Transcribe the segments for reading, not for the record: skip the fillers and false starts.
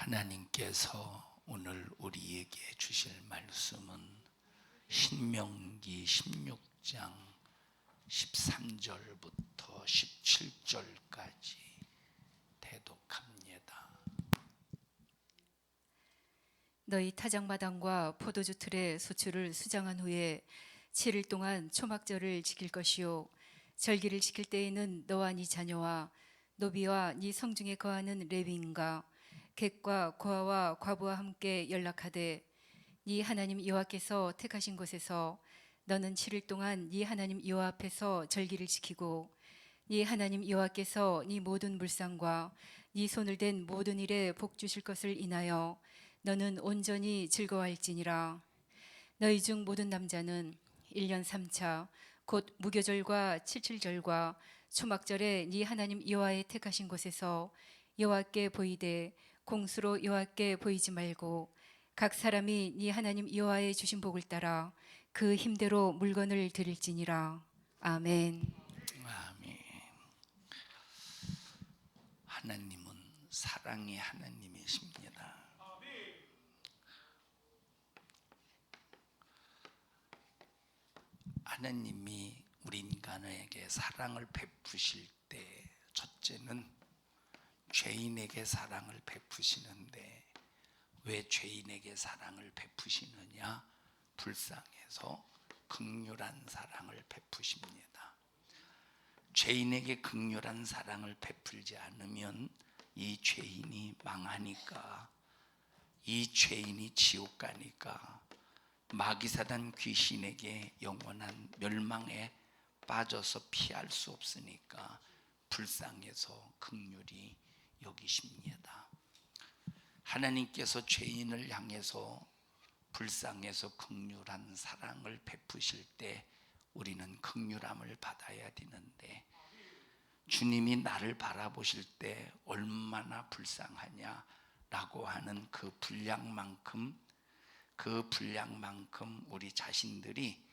하나님께서 오늘 우리에게 주실 말씀은 신명기 16장 13절부터 17절까지 대독합니다. 너희 타작마당과 포도주 틀의 소출을 수장한 후에 7일 동안 초막절을 지킬 것이요, 절기를 지킬 때에는 너와 네 자녀와 노비와 네 성중에 거하는 레위인과 객과 고아와 과부와 함께 연락하되, 네 하나님 여호와께서 택하신 곳에서 너는 7일 동안 네 하나님 여호와 앞에서 절기를 지키고, 네 하나님 여호와께서 네 모든 물상과 네 손을 댄 모든 일에 복 주실 것을 인하여 너는 온전히 즐거워할지니라. 너희 중 모든 남자는 1년 3차 곧 무교절과 칠칠절과 초막절에 네 하나님 여호와의 택하신 곳에서 여호와께 보이되 공수로 여호와께 보이지 말고, 각 사람이 네 하나님 여호와의 주신 복을 따라 그 힘대로 물건을 드릴지니라. 아멘. 아멘. 하나님은 사랑의 하나님이십니다. 하나님이 우리 인간에게 사랑을 베푸실 때 첫째는 죄인에게 사랑을 베푸시는데, 왜 죄인에게 사랑을 베푸시느냐? 불쌍해서 긍휼한 사랑을 베푸십니다. 죄인에게 긍휼한 사랑을 베풀지 않으면 이 죄인이 망하니까, 이 죄인이 지옥 가니까 마귀사단 귀신에게 영원한 멸망에 빠져서 피할 수 없으니까 불쌍해서 긍휼히 여기십니다. 하나님께서 죄인을 향해서 불쌍해서 긍휼한 사랑을 베푸실 때 우리는 긍휼함을 받아야 되는데, 주님이 나를 바라보실 때 얼마나 불쌍하냐라고 하는 그 분량만큼 우리 자신들이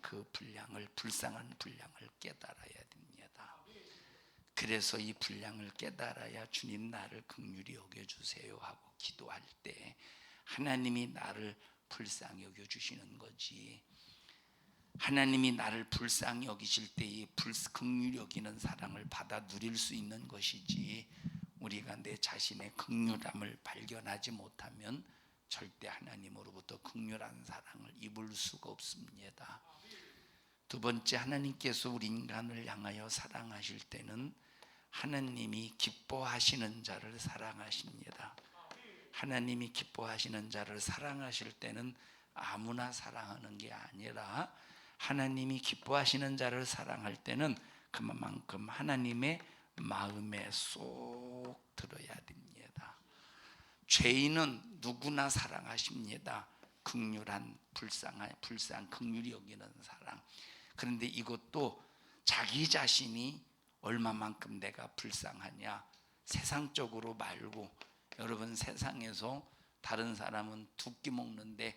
그 분량을, 불쌍한 분량을 깨달아야 됩니다. 그래서 이 분량을 깨달아야 주님 나를 긍휼히 여겨주세요 하고 기도할 때 하나님이 나를 불쌍히 여겨주시는 거지. 하나님이 나를 불쌍히 여기실 때 이 긍휼히 여기는 사랑을 받아 누릴 수 있는 것이지, 우리가 내 자신의 긍휼함을 발견하지 못하면 절대 하나님으로부터 긍휼한 사랑을 입을 수가 없습니다. 두 번째, 하나님께서 우리 인간을 향하여 사랑하실 때는 하나님이 기뻐하시는 자를 사랑하십니다. 하나님이 기뻐하시는 자를 사랑하실 때는 아무나 사랑하는 게 아니라, 하나님이 기뻐하시는 자를 사랑할 때는 그만큼 하나님의 마음에 쏙 들어야 됩니다. 죄인은 누구나 사랑하십니다. 긍휼한 긍휼히 여기는 사랑. 그런데 이것도 자기 자신이 얼마만큼 내가 불쌍하냐, 세상적으로 말고. 여러분, 세상에서 다른 사람은 2끼 먹는데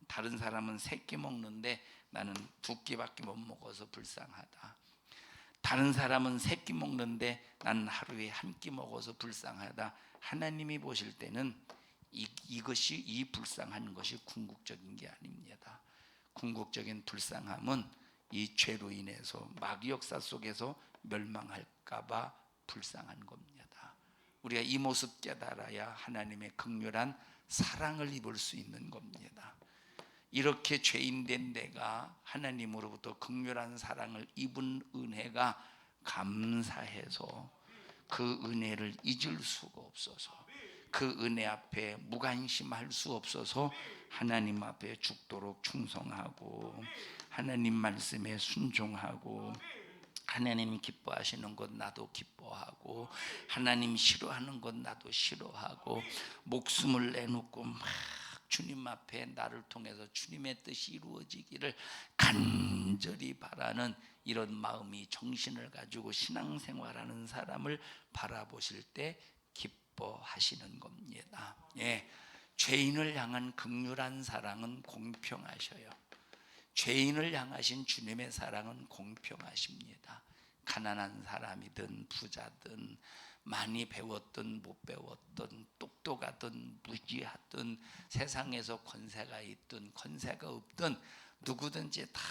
다른 사람은 3끼 먹는데 나는 2끼밖에 못 먹어서 불쌍하다. 다른 사람은 3끼 먹는데 나는 하루에 1끼 먹어서 불쌍하다. 하나님이 보실 때는 이 불쌍한 것이 궁극적인 게 아닙니다. 궁극적인 불쌍함은 이 죄로 인해서 마귀 역사 속에서 멸망할까봐 불쌍한 겁니다. 우리가 이 모습 깨달아야 하나님의 긍휼한 사랑을 입을 수 있는 겁니다. 이렇게 죄인된 내가 하나님으로부터 긍휼한 사랑을 입은 은혜가 감사해서 그 은혜를 잊을 수가 없어서, 그 은혜 앞에 무관심할 수 없어서 하나님 앞에 죽도록 충성하고, 하나님 말씀에 순종하고, 하나님 기뻐하시는 것 나도 기뻐하고, 하나님 싫어하는 것 나도 싫어하고, 목숨을 내놓고 막 주님 앞에 나를 통해서 주님의 뜻이 이루어지기를 간절히 바라는 이런 마음이, 정신을 가지고 신앙생활하는 사람을 바라보실 때 기뻐하시는 겁니다. 죄인을 향한 긍휼한 사랑은 공평하셔요. 죄인을 향하신 주님의 사랑은 공평하십니다. 가난한 사람이든 부자든 많이 배웠든 못 배웠든 똑똑하든 무지하든 세상에서 권세가 있든 권세가 없든 누구든지 다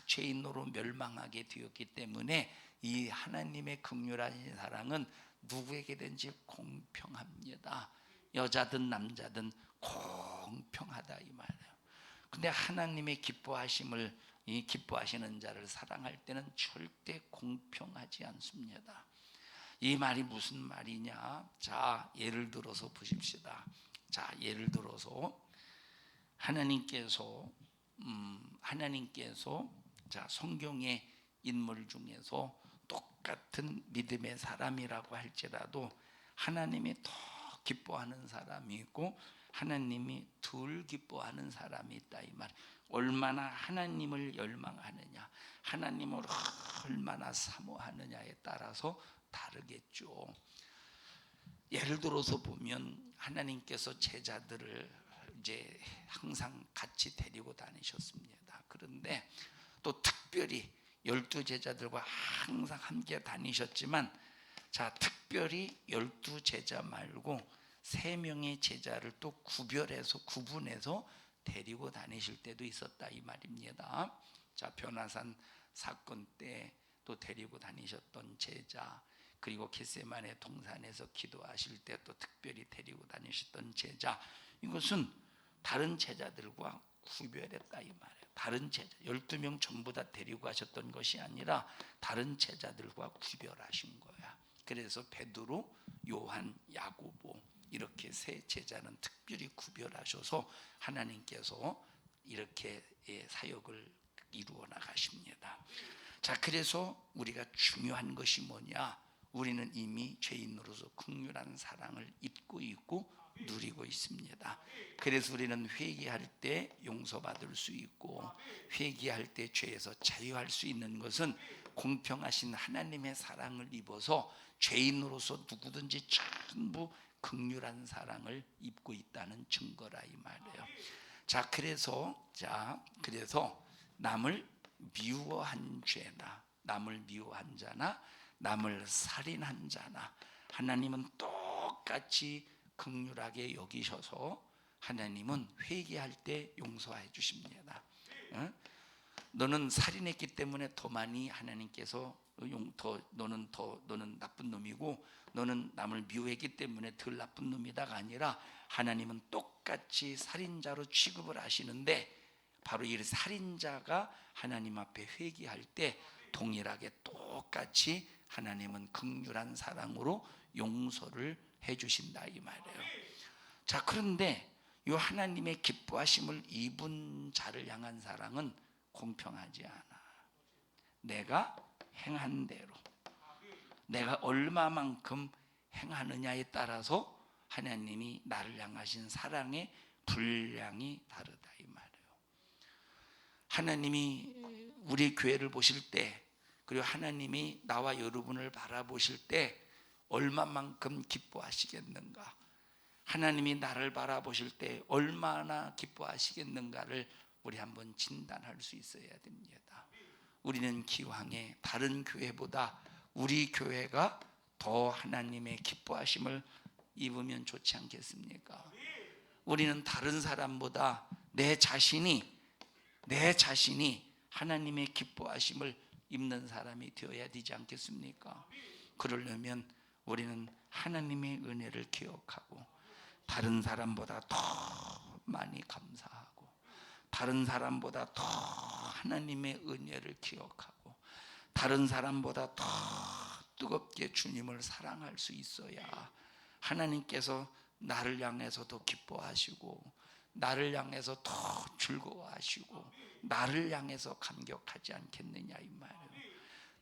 죄인으로 멸망하게 되었기 때문에 이 하나님의 긍휼하신 사랑은 누구에게든지 공평합니다. 여자든 남자든 공평하다 이 말이에요. 근데 하나님의 기뻐하시는 자를 사랑할 때는 절대 공평하지 않습니다. 이 말이 무슨 말이냐? 자, 예를 들어서 보십시다. 자, 예를 들어서 하나님께서 자, 성경의 인물 중에서 똑같은 믿음의 사람이라고 할지라도 하나님이 더 기뻐하는 사람이 있고 하나님이 덜 기뻐하는 사람이 있다 이 말. 얼마나 하나님을 열망하느냐, 하나님을 얼마나 사모하느냐에 따라서 다르겠죠. 예를 들어서 보면 하나님께서 제자들을 이제 항상 같이 데리고 다니셨습니다. 그런데 또 특별히 12제자들과 항상 함께 다니셨지만, 자, 특별히 12제자 말고 3명의 제자를 또 구분해서 데리고 다니실 때도 있었다 이 말입니다. 자, 변화산 사건 때 또 데리고 다니셨던 제자, 그리고 겟세마네 동산에서 기도하실 때 또 특별히 데리고 다니셨던 제자, 이것은 다른 제자들과 구별했다 이 말이에요. 다른 제자 12명 전부 다 데리고 가셨던 것이 아니라 다른 제자들과 구별하신 거야. 그래서 베드로, 요한, 야고보 이렇게 3 제자는 특별히 구별하셔서 하나님께서 이렇게 사역을 이루어 나가십니다. 자, 그래서 우리가 중요한 것이 뭐냐? 우리는 이미 죄인으로서 긍휼한 사랑을 입고 있고 누리고 있습니다. 그래서 우리는 회개할 때 용서받을 수 있고 회개할 때 죄에서 자유할 수 있는 것은 공평하신 하나님의 사랑을 입어서 죄인으로서 누구든지 전부 긍휼한 사랑을 입고 있다는 증거라 이 말이에요. 자, 그래서 남을 미워한 죄나 남을 미워한 자나 남을 살인한 자나 하나님은 똑같이 긍휼하게 여기셔서 하나님은 회개할 때 용서해 주십니다. 너는 살인했기 때문에 더 많이 하나님께서 너는 나쁜 놈이고 너는 남을 미워했기 때문에 덜 나쁜 놈이다가 아니라 하나님은 똑같이 살인자로 취급을 하시는데, 바로 이 살인자가 하나님 앞에 회개할 때 동일하게 똑같이 하나님은 긍휼한 사랑으로 용서를 해주신다 이 말이에요. 자, 그런데 이 하나님의 기뻐하심을 입은 자를 향한 사랑은 공평하지 않아. 내가 행한 대로, 내가 얼마만큼 행하느냐에 따라서 하나님이 나를 향하신 사랑의 분량이 다르다 이 말이에요. 하나님이 우리 교회를 보실 때, 그리고 하나님이 나와 여러분을 바라보실 때 얼마만큼 기뻐하시겠는가, 하나님이 나를 바라보실 때 얼마나 기뻐하시겠는가를 우리 한번 진단할 수 있어야 됩니다. 우리는 기왕에 다른 교회보다 우리 교회가 더 하나님의 기뻐하심을 입으면 좋지 않겠습니까? 우리는 다른 사람보다 내 자신이 하나님의 기뻐하심을 입는 사람이 되어야 되지 않겠습니까? 그러려면 우리는 하나님의 은혜를 기억하고 다른 사람보다 더 많이 감사하고 다른 사람보다 더 하나님의 은혜를 기억하고 다른 사람보다 더 뜨겁게 주님을 사랑할 수 있어야 하나님께서 나를 향해서 더 기뻐하시고 나를 향해서 더 즐거워하시고 나를 향해서 감격하지 않겠느냐 이 말이에요.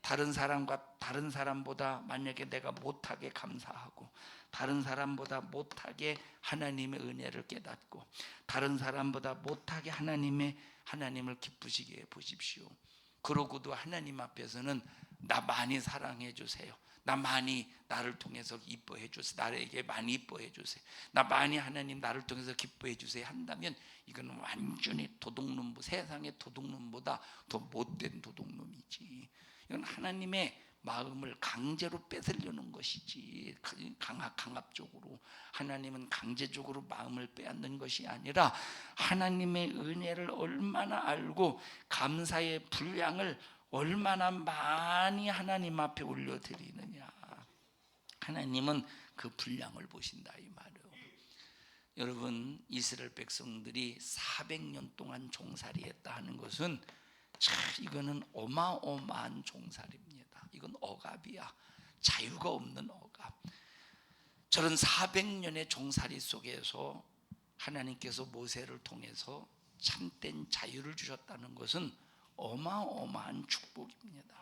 다른 사람보다 만약에 내가 못하게 감사하고 다른 사람보다 못하게 하나님의 은혜를 깨닫고 다른 사람보다 못하게 하나님을 기쁘시게 보십시오. 그러고도 하나님 앞에서는 나 많이 사랑해 주세요, 나를 통해서 이뻐해 주세요, 나에게 많이 이뻐해 주세요, 하나님 나를 통해서 기뻐해 주세요 한다면 이건 완전히 세상의 도둑놈보다 더 못된 도둑놈이지. 이건 하나님의 마음을 강제로 뺏으려는 것이지, 강압적으로. 하나님은 강제적으로 마음을 빼앗는 것이 아니라 하나님의 은혜를 얼마나 알고 감사의 분량을 얼마나 많이 하나님 앞에 올려드리느냐, 하나님은 그 분량을 보신다 이 말이에요. 여러분, 이스라엘 백성들이 400년 동안 종살이했다 하는 것은 참 이거는 어마어마한 종살이입니다. 이건 억압이야. 자유가 없는 억압. 저런 400년의 종살이 속에서 하나님께서 모세를 통해서 참된 자유를 주셨다는 것은 어마어마한 축복입니다.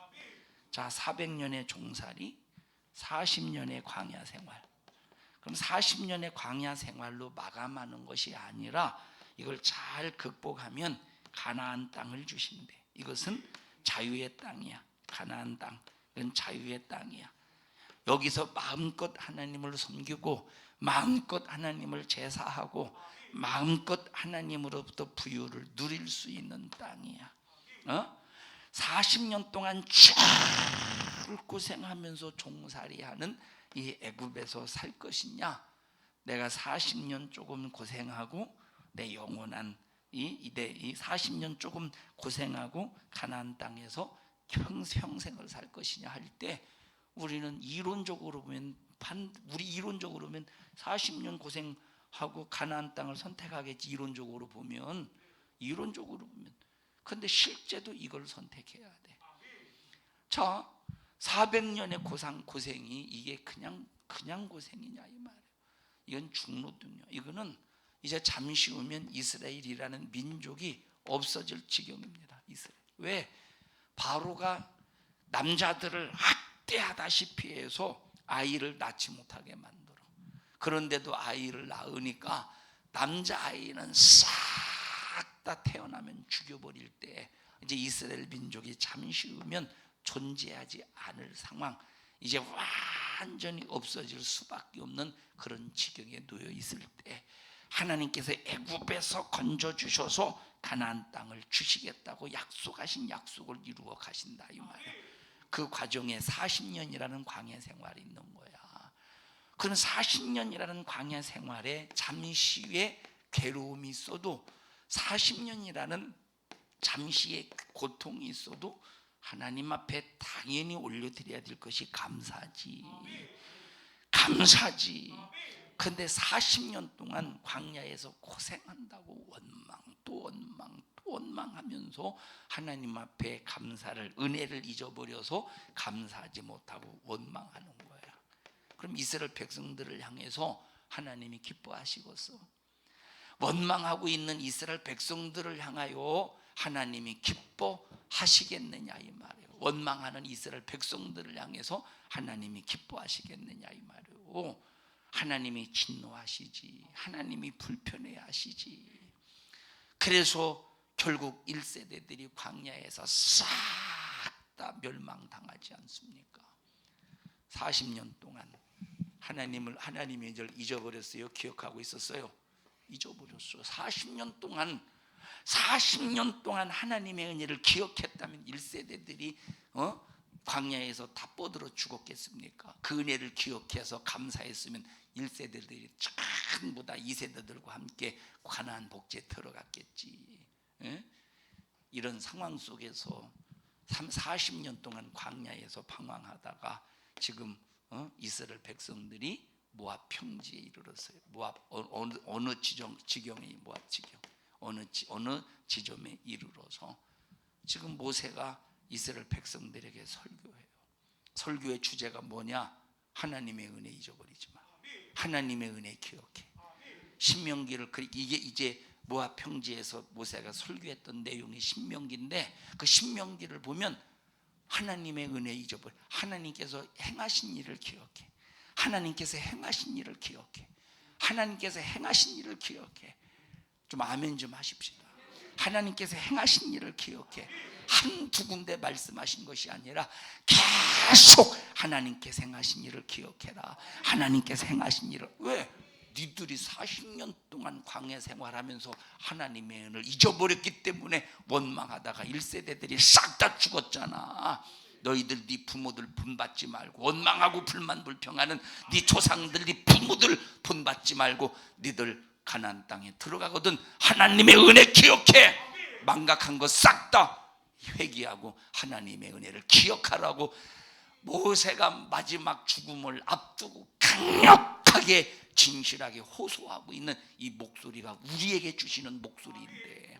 자, 400년의 종살이, 40년의 광야 생활. 그럼 40년의 광야 생활로 마감하는 것이 아니라 이걸 잘 극복하면 가나안 땅을 주신대. 이것은 자유의 땅이야. 가나안 땅, 이건 자유의 땅이야. 여기서 마음껏 하나님을 섬기고 마음껏 하나님을 제사하고 마음껏 하나님으로부터 부유를 누릴 수 있는 땅이야. 40년 동안 쭉 고생하면서 종살이하는 이 애굽에서 살 것이냐, 내가 40년 조금 고생하고 내 영원한 이 40년 조금 고생하고 가나안 땅에서 평생을 살 것이냐 할 때, 우리는 이론적으로 보면 40년 고생하고 가나안 땅을 선택하겠지. 이론적으로 보면. 근데 실제도 이걸 선택해야 돼. 자, 400년의 고생이 이게 그냥 고생이냐 이 말이에요. 이건 중노동요. 이거는 이제 잠시 후면 이스라엘이라는 민족이 없어질 지경입니다. 이스라엘. 왜? 바로가 남자들을 학대하다시피 해서 아이를 낳지 못하게 만들어. 그런데도 아이를 낳으니까 남자아이는 싹 다 태어나면 죽여버릴 때 이제 이스라엘 민족이 잠시 후면 존재하지 않을 상황, 이제 완전히 없어질 수밖에 없는 그런 지경에 놓여 있을 때 하나님께서 애굽에서 건져주셔서 가나안 땅을 주시겠다고 약속하신 약속을 이루어 가신다 이 말이에요. 그 과정에 40년이라는 광야 생활이 있는 거야. 그런 40년이라는 광야 생활에 잠시의 괴로움이 있어도, 40년이라는 잠시의 고통이 있어도 하나님 앞에 당연히 올려드려야 될 것이 감사지. 근데 40년 동안 광야에서 고생한다고 원망하면서 하나님 앞에 감사를, 은혜를 잊어버려서 감사하지 못하고 원망하는 거야. 그럼 이스라엘 백성들을 향해서 하나님이 기뻐하시겠어? 원망하고 있는 이스라엘 백성들을 향하여 하나님이 기뻐하시겠느냐 이 말이에요. 원망하는 이스라엘 백성들을 향해서 하나님이 기뻐하시겠느냐 이 말이에요. 하나님이 진노하시지, 하나님이 불편해하시지. 그래서 결국 1세대들이 광야에서 싹 다 멸망당하지 않습니까? 40년 동안 하나님이 이제 잊어버렸어요? 기억하고 있었어요? 잊어버렸어. 40년 동안 하나님의 은혜를 기억했다면 1세대들이 광야에서 다 뻗들어 죽었겠습니까? 그 은혜를 기억해서 감사했으면 1세대들이 전부 다 2세대들과 함께 가나안 복지에 들어갔겠지. 이런 상황 속에서 40년 동안 광야에서 방황하다가 지금 이스라엘 백성들이 모압 평지에 이르렀어요. 모압 어느 지경에, 모압 지경 어느 지점에 이르러서 지금 모세가 이스라엘 백성들에게 설교해요. 설교의 주제가 뭐냐? 하나님의 은혜 잊어버리지 마. 하나님의 은혜 기억해. 신명기를, 이게 이제 모압 평지에서 모세가 설교했던 내용이 신명기인데, 그 신명기를 보면 하나님의 은혜 잊어버려. 하나님께서 행하신 일을 기억해. 하나님께서 행하신 일을 기억해. 하나님께서 행하신 일을 기억해. 좀 아멘 좀 하십시다. 하나님께서 행하신 일을 기억해. 한두 군데 말씀하신 것이 아니라 계속 하나님께서 행하신 일을 기억해라. 하나님께서 행하신 일을. 왜? 니들이 40년 동안 광야 생활하면서 하나님의 은혜를 잊어버렸기 때문에 원망하다가 1세대들이 싹 다 죽었잖아. 너희들 네 부모들 본받지 말고 원망하고 불만불평하는 네 조상들 네 부모들 본받지 말고 너희들 가나안 땅에 들어가거든 하나님의 은혜 기억해. 망각한 거 싹 다 회개하고 하나님의 은혜를 기억하라고 모세가 마지막 죽음을 앞두고 강력하게 진실하게 호소하고 있는 이 목소리가 우리에게 주시는 목소리인데,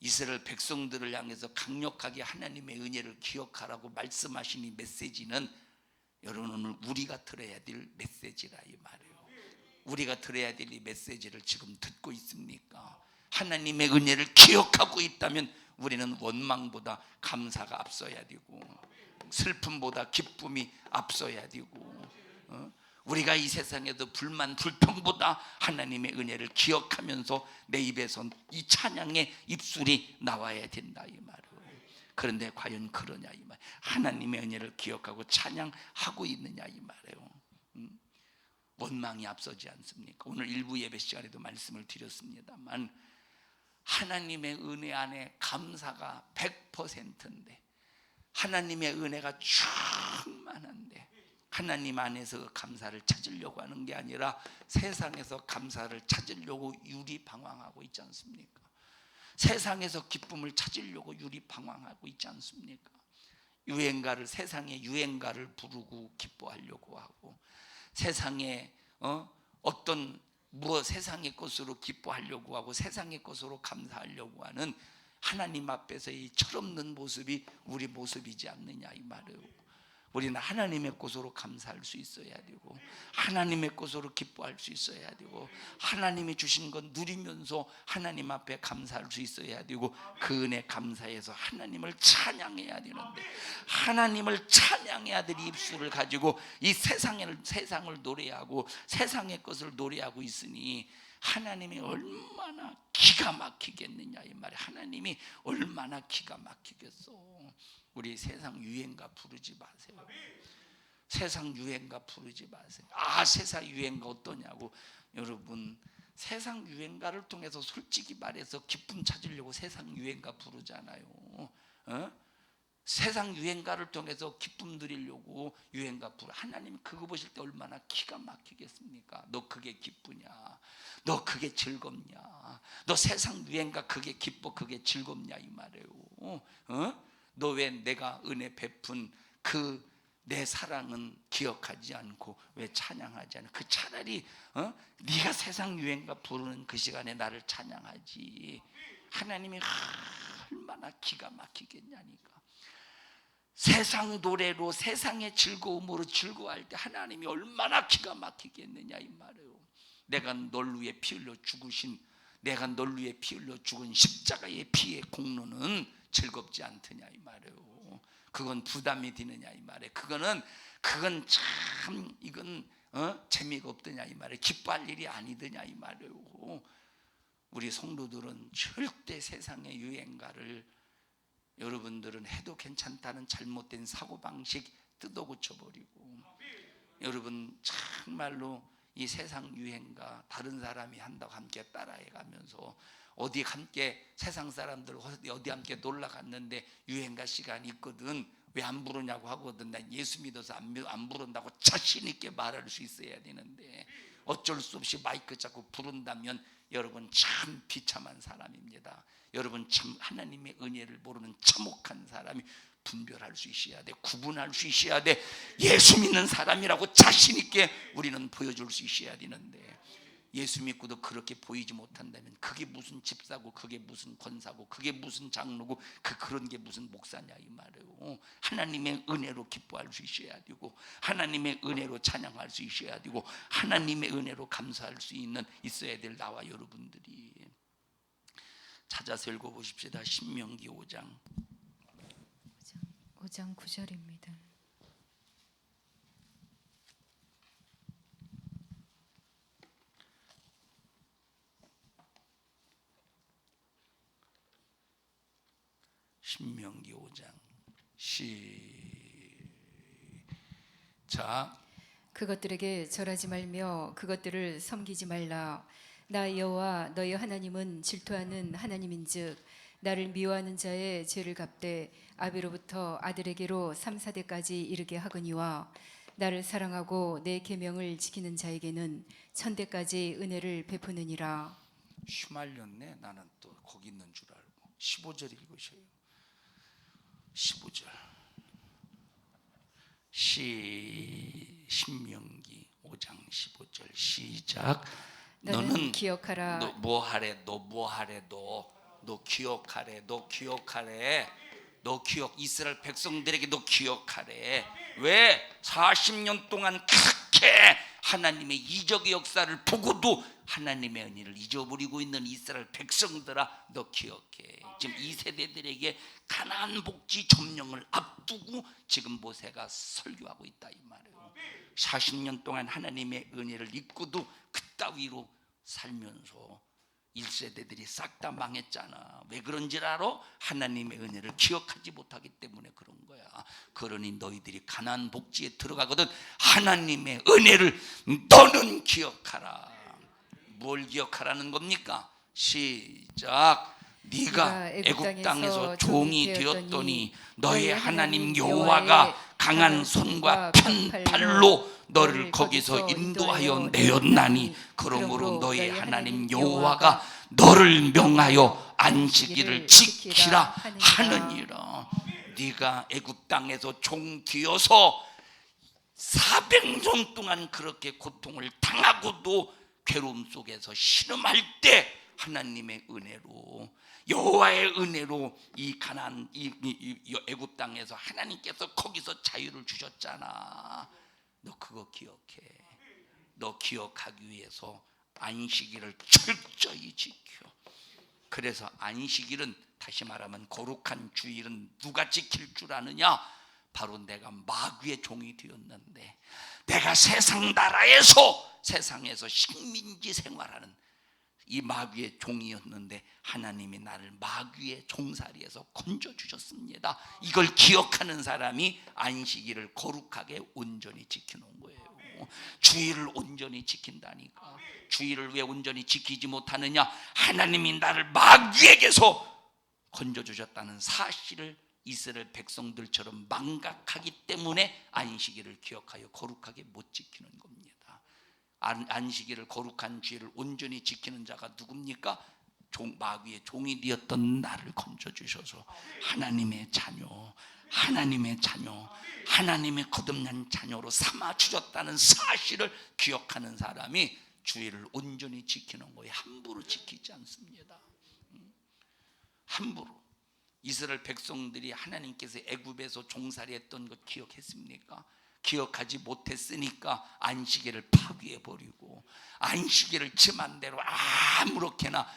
이스라엘 백성들을 향해서 강력하게 하나님의 은혜를 기억하라고 말씀하신 이 메시지는 여러분 오늘 우리가 들어야 될 메시지라 이 말이에요. 우리가 들어야 될 이 메시지를 지금 듣고 있습니까? 하나님의 은혜를 기억하고 있다면 우리는 원망보다 감사가 앞서야 되고 슬픔보다 기쁨이 앞서야 되고, 우리가 이 세상에도 불만 불평보다 하나님의 은혜를 기억하면서 내 입에서 이 찬양의 입술이 나와야 된다 이 말이에요. 그런데 과연 그러냐 이 말. 하나님의 은혜를 기억하고 찬양하고 있느냐 이 말이에요. 원망이 앞서지 않습니까? 오늘 일부 예배 시간에도 말씀을 드렸습니다만 하나님의 은혜 안에 감사가 100%인데, 하나님의 은혜가 충만한데 하나님 안에서 감사를 찾으려고 하는 게 아니라 세상에서 감사를 찾으려고 유리방황하고 있지 않습니까? 세상에서 기쁨을 찾으려고 유리방황하고 있지 않습니까? 유행가를, 세상의 유행가를 부르고 기뻐하려고 하고, 세상에 어떤 세상의 것으로 기뻐하려고 하고 세상의 것으로 감사하려고 하는 하나님 앞에서 이 철없는 모습이 우리 모습이지 않느냐 이 말이에요. 우리는 하나님의 것으로 감사할 수 있어야 되고 하나님의 것으로 기뻐할 수 있어야 되고 하나님이 주신 것 누리면서 하나님 앞에 감사할 수 있어야 되고 그 은혜 감사해서 하나님을 찬양해야 되는데, 하나님을 찬양해야 될 입술을 가지고 이 세상을 노래하고 세상의 것을 노래하고 있으니 하나님이 얼마나 기가 막히겠느냐 이 말이에요. 하나님이 얼마나 기가 막히겠어. 우리 세상 유행가 부르지 마세요. 세상 유행가 부르지 마세요. 세상 유행가 어떠냐고. 여러분 세상 유행가를 통해서 솔직히 말해서 기쁨 찾으려고 세상 유행가 부르잖아요. 세상 유행가를 통해서 기쁨 누리려고 유행가 부르. 하나님 그거 보실 때 얼마나 기가 막히겠습니까? 너 그게 기쁘냐? 너 그게 즐겁냐? 너 세상 유행가 그게 기뻐 그게 즐겁냐 이 말이에요. 너 왜 내가 은혜 베푼 그 내 사랑은 기억하지 않고 왜 찬양하지 않아? 그 차라리 네가 세상 유행가 부르는 그 시간에 나를 찬양하지. 하나님이 얼마나 기가 막히겠냐니까. 세상 노래로 세상의 즐거움으로 즐거워할 때 하나님이 얼마나 기가 막히겠느냐 이 말이에요. 내가 널 위해 피 흘려 죽으신, 내가 널 위해 피 흘려 죽은 십자가의 피의 공로는 즐겁지 않더냐 이 말이에요. 그건 부담이 되느냐 이 말이에요. 그건 참 이건 재미가 없더냐 이 말이에요. 기뻐할 일이 아니더냐 이 말이에요. 우리 성도들은 절대 세상의 유행가를 여러분들은 해도 괜찮다는 잘못된 사고방식 뜯어 고쳐버리고, 여러분 정말로 이 세상 유행가 다른 사람이 한다고 함께 따라해가면서 어디 함께 세상 사람들 어디 함께 놀러 갔는데 유행가 시간이 있거든 왜 안 부르냐고 하거든. 난 예수 믿어서 안 부른다고 자신 있게 말할 수 있어야 되는데 어쩔 수 없이 마이크 잡고 부른다면 여러분 참 비참한 사람입니다. 여러분 참 하나님의 은혜를 모르는 참혹한 사람이 분별할 수 있어야 돼. 구분할 수 있어야 돼. 예수 믿는 사람이라고 자신 있게 우리는 보여줄 수 있어야 되는데, 예수 믿고도 그렇게 보이지 못한다면 그게 무슨 집사고 그게 무슨 권사고 그게 무슨 장로고 그런 게 무슨 목사냐 이 말이에요. 하나님의 은혜로 기뻐할 수 있어야 되고 하나님의 은혜로 찬양할 수 있어야 되고 하나님의 은혜로 감사할 수 있어야 될 나와 여러분들이 찾아서 읽어보십시다. 신명기 5장 9절입니다. 신명기 5장 시작. 그것들에게 절하지 말며 그것들을 섬기지 말라. 나 여호와 너희 하나님은 질투하는 하나님인즉 나를 미워하는 자의 죄를 갚되 아비로부터 아들에게로 3, 4대까지 이르게 하거니와 나를 사랑하고 내 계명을 지키는 자에게는 1000대까지 은혜를 베푸느니라. 휘말렸네. 나는 또 거기 있는 줄 알고. 15절 읽으셔요. 15절. 신명기 5장 15절 시작. 너는 기억하라. 너 뭐하래? 너 기억하래. 너 기억. 이스라엘 백성들에게 너 기억하래. 왜? 40년 동안 그렇게 하나님의 이적의 역사를 보고도 하나님의 은혜를 잊어버리고 있는 이스라엘 백성들아, 너 기억해. 지금 이 세대들에게 가나안 복지 점령을 앞두고 지금 모세가 설교하고 있다 이 말이에요. 40년 동안 하나님의 은혜를 잊고도 그따위로 살면서 1세대들이 싹 다 망했잖아. 왜 그런지 알아? 하나님의 은혜를 기억하지 못하기 때문에 그런 거야. 그러니 너희들이 가나안 복지에 들어가거든 하나님의 은혜를 너는 기억하라. 뭘 기억하라는 겁니까? 시작. 네가 애굽 땅에서 종이 되었더니 너의 하나님 여호와가 강한 손과 편팔로 너를 거기서 인도하여 내었나니 그러므로 너의 하나님 여호와가 너를 명하여 안식일을 지키라 하느니라. 네가 애굽 땅에서 종 되어서 400년 동안 그렇게 고통을 당하고도 괴로움 속에서 신음할 때 하나님의 은혜로, 여호와의 은혜로 이 가나안 이 애굽 땅에서 하나님께서 거기서 자유를 주셨잖아. 너 그거 기억해. 너 기억하기 위해서 안식일을 철저히 지켜. 그래서 안식일은 다시 말하면 거룩한 주일은 누가 지킬 줄 아느냐? 바로 내가 마귀의 종이 되었는데, 내가 세상에서 식민지 생활하는 이 마귀의 종이었는데 하나님이 나를 마귀의 종살이에서 건져주셨습니다. 이걸 기억하는 사람이 안식일을 거룩하게 온전히 지키는 거예요. 주일을 온전히 지킨다니까. 주일을 왜 온전히 지키지 못하느냐? 하나님이 나를 마귀에게서 건져주셨다는 사실을 이스라엘 백성들처럼 망각하기 때문에 안식일을 기억하여 거룩하게 못 지키는 겁니다. 안식일을 거룩한 주일을 온전히 지키는 자가 누굽니까? 마귀의 종이 되었던 나를 건져주셔서 하나님의 자녀, 하나님의 거듭난 자녀로 삼아주셨다는 사실을 기억하는 사람이 주일을 온전히 지키는 거예요. 함부로 지키지 않습니다. 함부로. 이스라엘 백성들이 하나님께서 애굽에서 종살이했던 것 기억했습니까? 기억하지 못했으니까 안식일을 파괴해버리고 안식일을 쯤한 대로 아무렇게나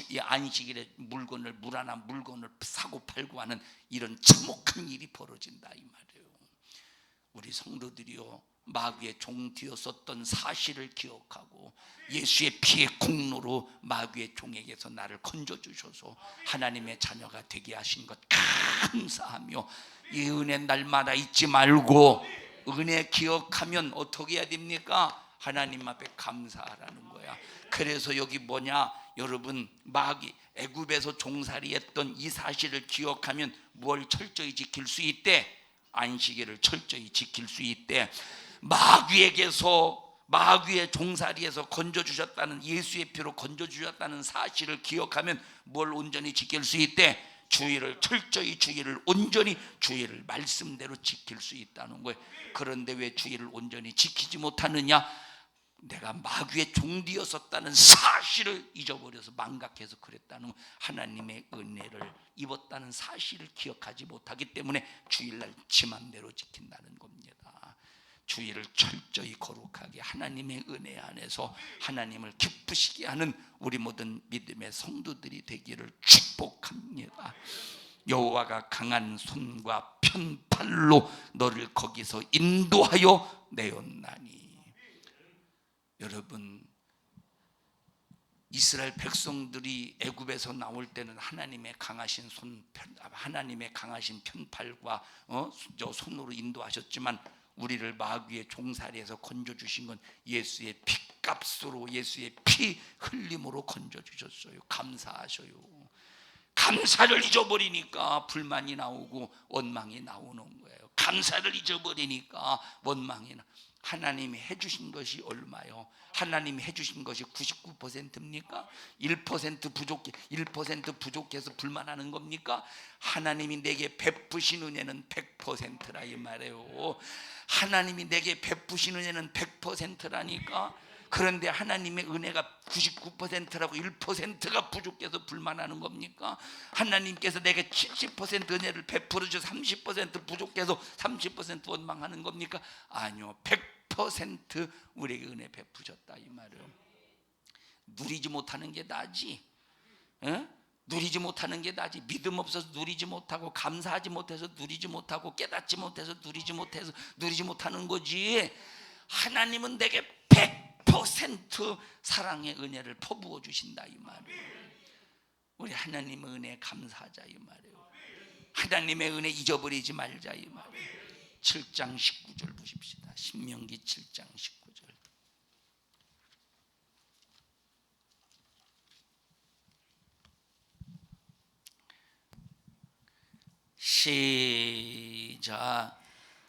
이 안식일에 물 하나 물건을 사고 팔고 하는 이런 참혹한 일이 벌어진다 이 말이에요. 우리 성도들이요, 마귀의 종 되었었던 사실을 기억하고 예수의 피의 공로로 마귀의 종에게서 나를 건져주셔서 하나님의 자녀가 되게 하신 것 감사하며 이 은혜 날마다 잊지 말고, 은혜 기억하면 어떻게 해야 됩니까? 하나님 앞에 감사하라는 거야. 그래서 여기 뭐냐? 여러분, 마귀 애굽에서 종살이했던 이 사실을 기억하면 뭘 철저히 지킬 수 있대? 안식일을 철저히 지킬 수 있대. 마귀의 종살이에서 건져주셨다는, 예수의 피로 건져주셨다는 사실을 기억하면 뭘 온전히 지킬 수 있대? 주일을 철저히, 주일을 온전히, 주일을 말씀대로 지킬 수 있다는 거예요. 그런데 왜 주일을 온전히 지키지 못하느냐? 내가 마귀의 종되었었다는 사실을 잊어버려서 망각해서 그랬다는 거예요. 하나님의 은혜를 입었다는 사실을 기억하지 못하기 때문에 주일날 지맘대로 지킨다는 겁니다. 주일을 철저히 거룩하게 하나님의 은혜 안에서 하나님을 기쁘시게 하는 우리 모든 믿음의 성도들이 되기를 축복합니다. 여호와가 강한 손과 편팔로 너를 거기서 인도하여 내었나니. 여러분, 이스라엘 백성들이 애굽에서 나올 때는 하나님의 강하신 편팔과 저 손으로 인도하셨지만 우리를 마귀의 종살이에서 건져주신 건 예수의 피값으로, 예수의 피 흘림으로 건져주셨어요. 감사하셔요. 감사를 잊어버리니까 불만이 나오고 원망이 나오는 거예요. 감사를 잊어버리니까 원망이 나. 하나님이 해주신 것이 얼마요? 하나님이 해주신 것이 99%입니까? 1% 부족해, 1% 부족해서 불만하는 겁니까? 하나님이 내게 베푸신 은혜는 100%라 이 말이에요. 하나님이 내게 베푸신 은혜는 100%라니까. 그런데 하나님의 은혜가 99%라고 1%가 부족해서 불만하는 겁니까? 하나님께서 내게 70% 은혜를 베풀어 주셔서 30% 부족해서 30% 원망하는 겁니까? 아니요, 100% 우리에게 은혜 베푸셨다 이 말이에요. 누리지 못하는 게 나지. 에? 누리지 못하는 게 나지. 믿음 없어서 누리지 못하고, 감사하지 못해서 누리지 못하고, 깨닫지 못해서 누리지 못해서 누리지 못하는 거지. 하나님은 내게 100% 사랑의 은혜를 퍼부어 주신다 이 말이에요. 우리 하나님의 은혜에 감사하자 이 말이에요. 하나님의 은혜 잊어버리지 말자 이 말이에요. 7장 19절 보십시다. 신명기 7장 19절. 시작.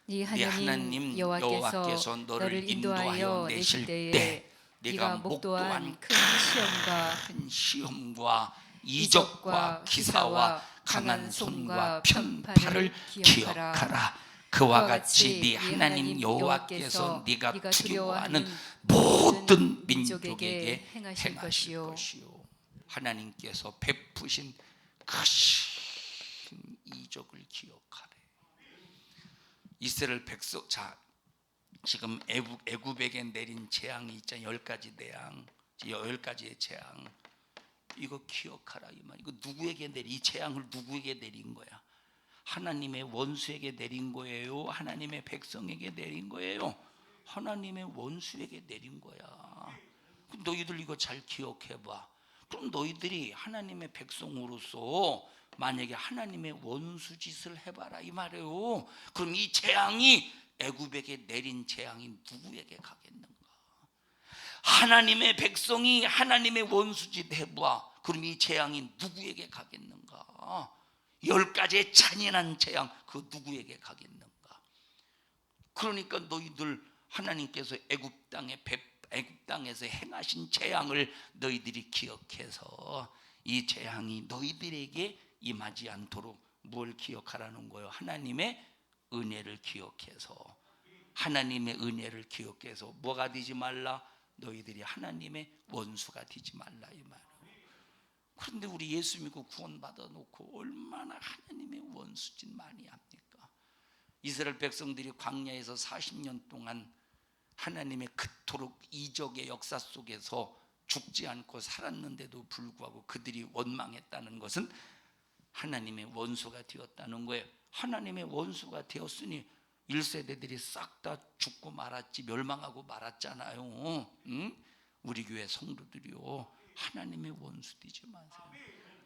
네 하나님 여호와께서 너를 인도하여 내실 때에 네가 목도한 큰 시험과 이적과 기사와 강한 손과 편팔을 기억하라. 그와 같이 네 하나님 여호와께서 네가 두려워하는 모든 민족에게 행하실 것이요. 하나님께서 베푸신 크신 이적을 기억하래. 이스라엘 백성, 자, 지금 애굽에게 내린 재앙이 있잖아요. 10가지 재앙, 10가지의 재앙. 이거 기억하라 이 말. 이거 누구에게 이 재앙을 누구에게 내린 거야? 하나님의 원수에게 내린 거예요? 하나님의 백성에게 내린 거예요? 하나님의 원수에게 내린 거야. 너희들 이거 잘 기억해봐. 그럼 너희들이 하나님의 백성으로서 만약에 하나님의 원수 짓을 해봐라 이 말이에요. 그럼 이 재앙이, 애굽에게 내린 재앙이 누구에게 가겠는가? 하나님의 백성이 하나님의 원수 짓 해봐. 그럼 이 재앙이 누구에게 가겠는가? 10가지의 잔인한 재앙, 그 누구에게 가겠는가? 그러니까 너희들 하나님께서 애굽 땅에서 행하신 재앙을 너희들이 기억해서 이 재앙이 너희들에게 임하지 않도록 뭘 기억하라는 거예요? 하나님의 은혜를 기억해서, 하나님의 은혜를 기억해서 뭐가 되지 말라? 너희들이 하나님의 원수가 되지 말라 이 말이에요. 그런데 우리 예수 믿고 구원 받아 놓고 얼마나 하나님의 원수짓 많이 합니까? 이스라엘 백성들이 광야에서 40년 동안 하나님의 그토록 이적의 역사 속에서 죽지 않고 살았는데도 불구하고 그들이 원망했다는 것은 하나님의 원수가 되었다는 거예요. 하나님의 원수가 되었으니 1세대들이 싹 다 죽고 말았지, 멸망하고 말았잖아요. 응? 우리 교회 성도들이요, 하나님의 원수 되지 마세요.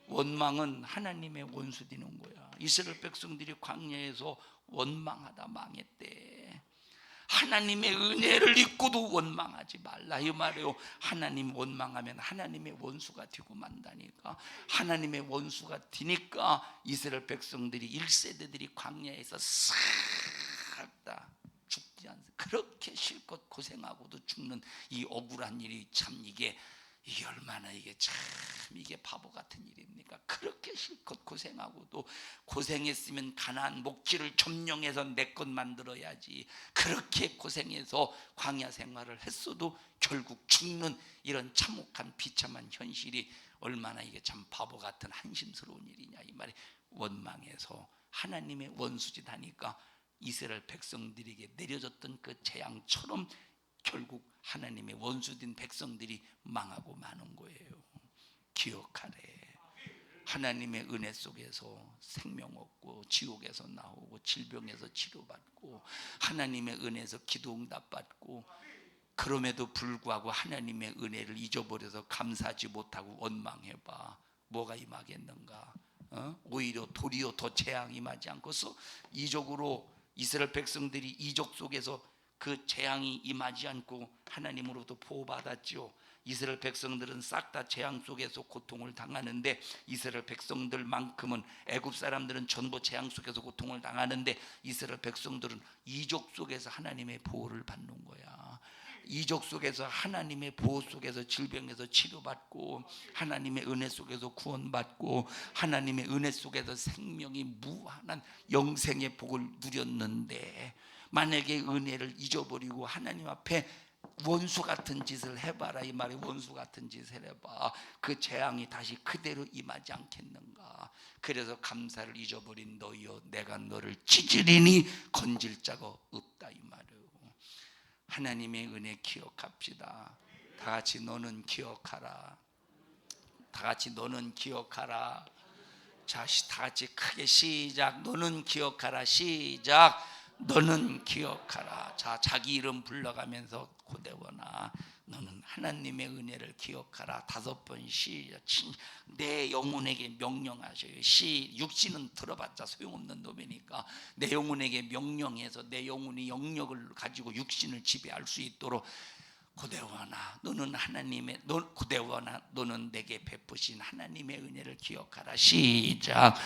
원망은 하나님의 원수 되는 거야. 이스라엘 백성들이 광야에서 원망하다 망했대. 하나님의 은혜를 잊고도 원망하지 말라 이 말이에요. 하나님 원망하면 하나님의 원수가 되고 만다니까. 하나님의 원수가 되니까 이스라엘 백성들이 1세대들이 광야에서 싹 다 죽지 않습니다. 그렇게 실컷 고생하고도 죽는 이 억울한 일이 참 이게 얼마나 이게 참 이게 바보 같은 일입니까? 그렇게 실컷 고생하고도, 고생했으면 가나안 목지를 점령해서 내 것 만들어야지, 그렇게 고생해서 광야 생활을 했어도 결국 죽는 이런 참혹한 비참한 현실이 얼마나 이게 참 바보 같은 한심스러운 일이냐 이 말이. 원망해서 하나님의 원수짓 하니까 이스라엘 백성들에게 내려졌던 그 재앙처럼 결국 하나님의 원수된 백성들이 망하고 마는 거예요. 기억하래. 하나님의 은혜 속에서 생명 얻고, 지옥에서 나오고, 질병에서 치료받고, 하나님의 은혜에서 기도 응답 받고, 그럼에도 불구하고 하나님의 은혜를 잊어버려서 감사하지 못하고 원망해봐. 뭐가 임하겠는가? 오히려 도리어 더 재앙이 임하지 않고서 이적으로 이스라엘 백성들이 이적 속에서 그 재앙이 임하지 않고 하나님으로부터 보호받았죠. 이스라엘 백성들은 싹 다 재앙 속에서 고통을 당하는데 이스라엘 백성들만큼은 애굽 사람들은 전부 재앙 속에서 고통을 당하는데 이스라엘 백성들은 이적 속에서 하나님의 보호를 받는 거야. 이적 속에서 하나님의 보호 속에서 질병에서 치료받고 하나님의 은혜 속에서 구원받고 하나님의 은혜 속에서 생명이 무한한 영생의 복을 누렸는데 만약에 은혜를 잊어버리고 하나님 앞에 원수 같은 짓을 해봐라 이 말이 원수 같은 짓을 해봐 그 재앙이 다시 그대로 임하지 않겠는가. 그래서 감사를 잊어버린 너희여 내가 너를 찢으리니 건질 자가 없다 이 말이에요. 하나님의 은혜 기억합시다. 다 같이 너는 기억하라. 다 같이 너는 기억하라. 자, 다 같이 크게 시작. 너는 기억하라. 시작. 너는 기억하라. 자, 자기 이름 불러가면서 고대원아 너는 하나님의 은혜를 기억하라. 5번 시작. 내 영혼에게 명령하셔요. 육신은 들어봤자 소용없는 놈이니까 내 영혼에게 명령해서 내 영혼이 영역을 가지고 육신을 지배할 수 있도록 고대원아 너는 고대원아 너는 내게 베푸신 하나님의 은혜를 기억하라. 시작.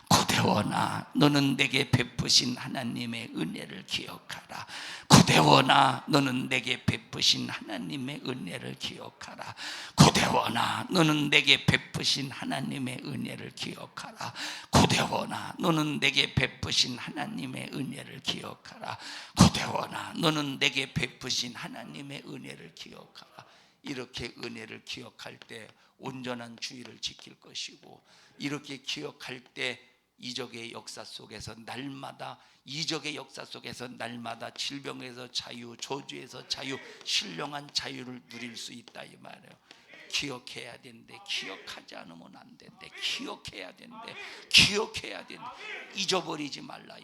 고대원아 너는 내게 베푸신 하나님의 은혜를 기억하라. 고대원아 너는 내게 베푸신 하나님의 은혜를 기억하라. 고대원아 너는 내게 베푸신 하나님의 은혜를 기억하라. 고대원아 너는 내게 베푸신 하나님의 은혜를 기억하라. 고대원아 너는 내게 베푸신 하나님의 은혜를 기억하라. 이렇게 은혜를 기억할 때 온전한 주의를 지킬 것이고 이렇게 기억할 때 이적의 역사 속에서 날마다 이적의 역사 속에서 날마다 질병에서 자유, 저주에서 자유, 신령한 자유를 누릴 수 있다 이 말이에요. 기억해야 되는데 기억하지 않으면 안 된대. 기억해야 되는데 기억해야 되는데 잊어버리지 말라.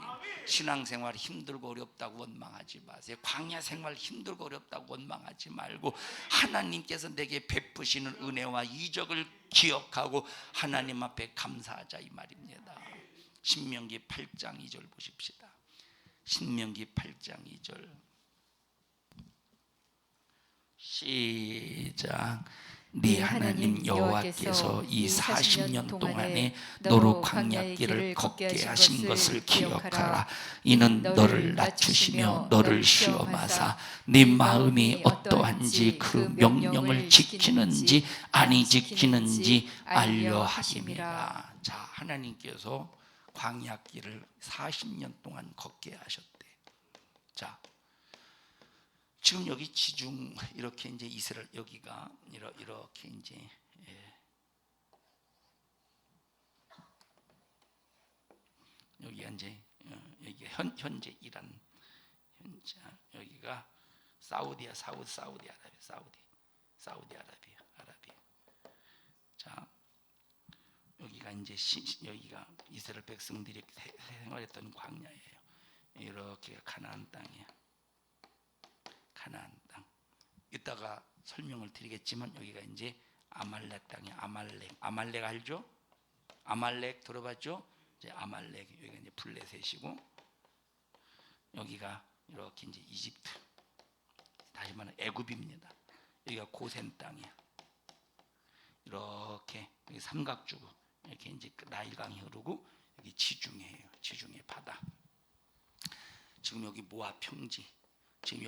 신앙생활 힘들고 어렵다고 원망하지 마세요. 광야 생활 힘들고 어렵다고 원망하지 말고 하나님께서 내게 베푸시는 은혜와 이적을 기억하고 하나님 앞에 감사하자 이 말입니다. 신명기 8장 2절 보십시다. 신명기 8장 2절 시작. 네 하나님 여호와께서 이 40년 동안에 너로 광야길을 걷게 하신 것을 기억하라. 이는 너를 낮추시며 너를 시험하사 네 마음이 어떠한지 그 명령을 지키는지 아니 지키는지 알려 하심이라. 자, 하나님께서 광야길을 40년 동안 걷게 하셨대. 자, 지금 여기 지중 이렇게 이제 이스라엘 여기가 이렇게 이제 여기가 이제 여기 현재 이란 현재 여기가 사우디아라비아 자 여기가 이제 여기가 이스라엘 백성들이 생활했던 광야예요. 이렇게 가나안 땅이야. 가나안 땅. 이따가 설명을 드리겠지만 여기가 이제 아말렉 땅이야. 아말렉 알죠? 아말렉 들어봤죠? 이제 아말렉 여기가 이제 블레셋이고 여기가 이렇게 이제 이집트. 다시 말하면 애굽입니다. 여기가 고센 땅이야. 이렇게 여기 삼각주고 이렇게 이제 나일강이 흐르고 여기 지중해예요. 지중해 바다. 지금 여기 모압 평지. 지금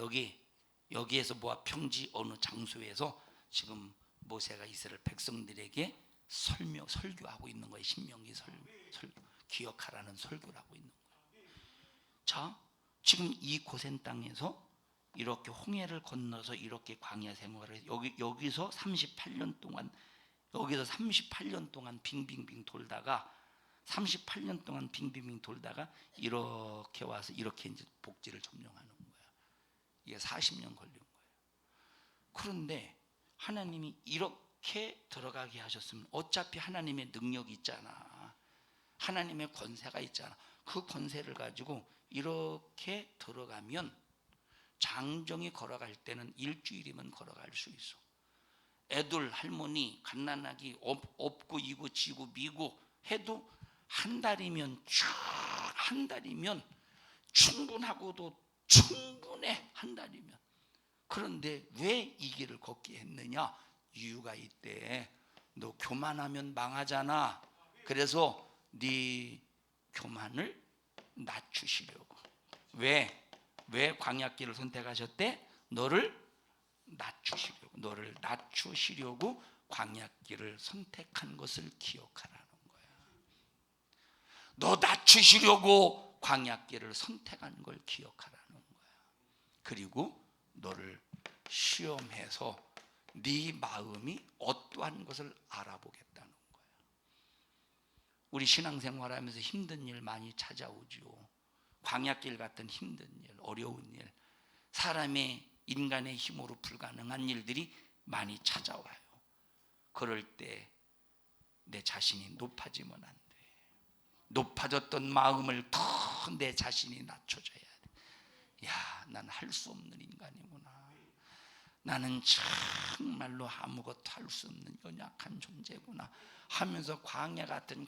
여기에서 모압 평지 어느 장소에서 지금 모세가 이스라엘 백성들에게 설교하고 있는 거예요. 신명기 설교, 기억하라는 설교를 하고 있는 거예요. 자, 지금 이 고센 땅에서 이렇게 홍해를 건너서 이렇게 광야 생활을 여기서 38년 동안 빙빙빙 돌다가 38년 동안 빙빙빙 돌다가 이렇게 와서 이렇게 이제 복지를 점령하는 거예요. 이게 40년 걸린 거예요. 그런데 하나님이 이렇게 들어가게 하셨으면 어차피 하나님의 능력이 있잖아. 하나님의 권세가 있잖아. 그 권세를 가지고 이렇게 들어가면 장정이 걸어갈 때는 일주일이면 걸어갈 수 있어. 애들 할머니 갓난아기 업고 이고 지고 미고 해도 한 달이면 충분하고도 충분해. 한 달이면. 그런데 왜 이 길을 걷게 했느냐? 이유가 있대. 너 교만하면 망하잖아. 그래서 네 교만을 낮추시려고. 왜 광야길을 선택하셨대? 너를 낮추시려고 광야길을 선택한 것을 기억하라는 거야. 너 낮추시려고 광야길을 선택한 걸 기억하라는 거야. 그리고 너를 시험해서 네 마음이 어떠한 것을 알아보겠다는 거야. 우리 신앙생활하면서 힘든 일 많이 찾아오죠. 광야길 같은 힘든 일, 어려운 일, 사람의 인간의 힘으로 불가능한 일들이 많이 찾아와요. 그럴 때 내 자신이 높아지면 안 돼. 높아졌던 마음을 더 내 자신이 낮춰줘야 돼. 야, 난 할 수 없는 인간이구나. 나는 정말로 아무것도 할 수 없는 연약한 존재구나 하면서 광야 같은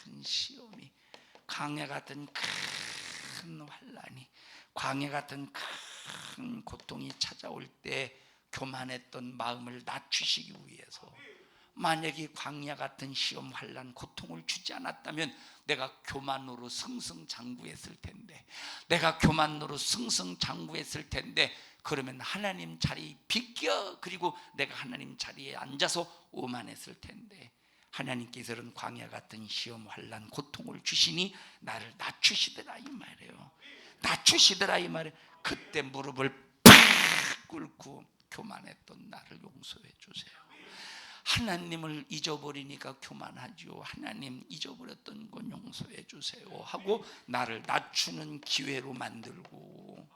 큰 시험이, 광야 같은 큰 환난이, 광야 같은 큰 고통이 찾아올 때 교만했던 마음을 낮추시기 위해서, 만약에 광야 같은 시험, 환난, 고통을 주지 않았다면 내가 교만으로 승승장구했을 텐데, 그러면 하나님 자리 비껴, 그리고 내가 하나님 자리에 앉아서 오만했을 텐데, 하나님께서는 광야 같은 시험, 환난, 고통을 주시니 나를 낮추시더라 이 말이에요. 그때 무릎을 팍 꿇고 교만했던 나를 용서해 주세요. 하나님을 잊어버리니까 교만하죠. 하나님, 잊어버렸던 건 용서해 주세요 하고 나를 낮추는 기회로 만들고,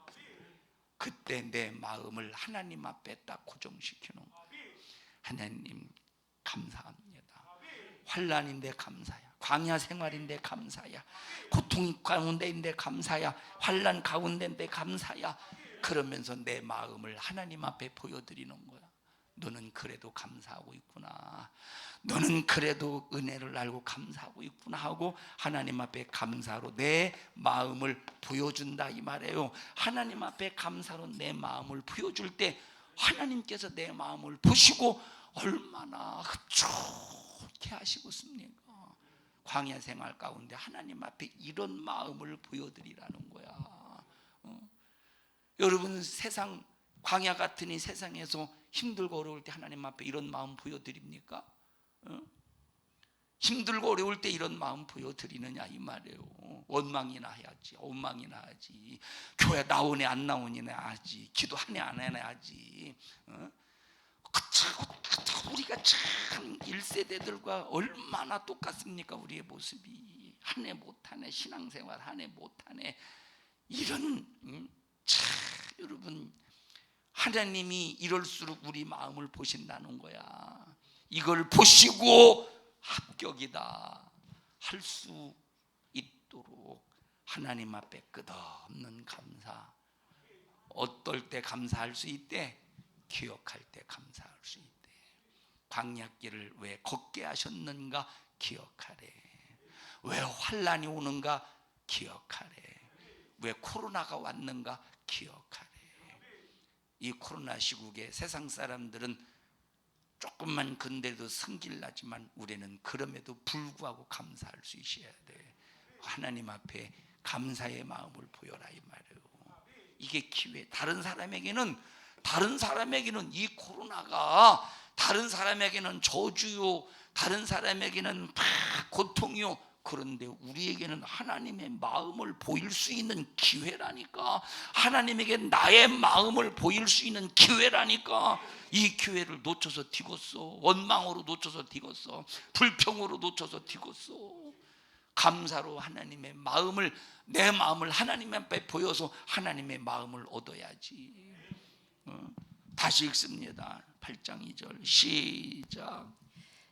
그때 내 마음을 하나님 앞에 딱 고정시키는 거예요. 하나님 감사합니다. 환난인데 감사야. 광야 생활인데 감사야. 고통 가운데인데 감사야. 환난 가운데인데 감사야. 그러면서 내 마음을 하나님 앞에 보여드리는 거야. 너는 그래도 감사하고 있구나. 너는 그래도 은혜를 알고 감사하고 있구나 하고 하나님 앞에 감사로 내 마음을 보여준다 이 말이에요. 하나님 앞에 감사로 내 마음을 보여줄 때 하나님께서 내 마음을 보시고 얼마나 흡족해 하시겠습니까? 광야 생활 가운데 하나님 앞에 이런 마음을 보여드리라는 거야. 여러분, 세상 광야 같은 이 세상에서 힘들고 어려울 때 하나님 앞에 이런 마음 보여드립니까? 힘들고 어려울 때 이런 마음 보여드리느냐 이 말이에요. 원망이나 해야지, 원망이나 하지, 교회 나오네 안 나오니나 하지, 기도하네 안 하네 하지. 우리가 참 1세대들과 얼마나 똑같습니까? 우리의 모습이 하네 못하네, 신앙생활 하네 못하네, 이런 참 여러분, 하나님이 이럴수록 우리 마음을 보신다는 거야. 이걸 보시고 합격이다 할 수 있도록 하나님 앞에 끝없는 감사. 어떨 때 감사할 수 있대? 기억할 때 감사할 수 있대. 광야길을 왜 걷게 하셨는가 기억하래. 왜 환난이 오는가 기억하래. 왜 코로나가 왔는가 기억하래. 이 코로나 시국에 세상 사람들은 조금만 근데도 승질나지만 우리는 그럼에도 불구하고 감사할 수 있어야 돼. 하나님 앞에 감사의 마음을 보여라 이 말이에요. 이게 기회. 다른 사람에게는 이 코로나가 다른 사람에게는 저주요, 다른 사람에게는 고통이요. 그런데 우리에게는 하나님의 마음을 보일 수 있는 기회라니까. 하나님에게 나의 마음을 보일 수 있는 기회라니까. 이 기회를 놓쳐서 뒤었어. 원망으로 놓쳐서 뒤었어. 불평으로 놓쳐서 뒤었어. 감사로 하나님의 마음을, 내 마음을 하나님 앞에 보여서 하나님의 마음을 얻어야지. 다시 읽습니다. 8장 2절 시작.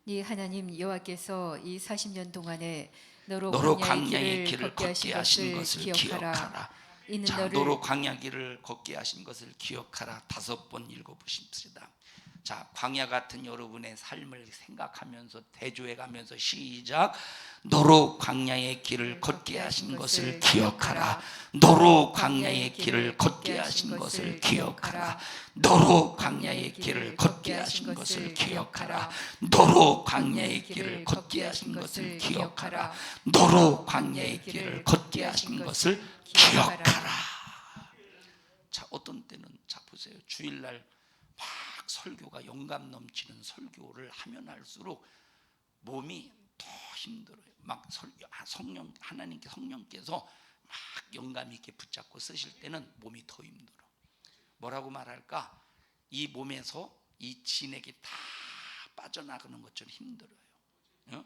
네 하나님 여호와께서 이 40년 동안에 너로 너로 광야의 길을 걷게 하신 것을 기억하라. 이는 자, 너를 너로 광야 길을 걷게 하신 것을 기억하라. 5번 읽어보십시다. 자, 광야 같은 여러분의 삶을 생각하면서 대조해 가면서 시작. 너로 광야의 길을 걷게 하신 것을 기억하라. 너로 광야의 길을 걷게 하신 것을 기억하라. 너로 광야의 길을 걷게 하신 것을 기억하라. 너로 광야의 길을 걷게 하신 것을 기억하라. 너로 광야의 길을 걷게 하신 것을 기억하라. 자, 어떤 때는 자 보세요. 주일날 막 설교가 영감 넘치는 설교를 하면 할수록 몸이 더 힘들어요. 막 성령 하나님께 성령께서 막 영감 있게 붙잡고 쓰실 때는 몸이 더 힘들어. 뭐라고 말할까? 이 몸에서 이 진액이 다 빠져나가는 것처럼 힘들어요.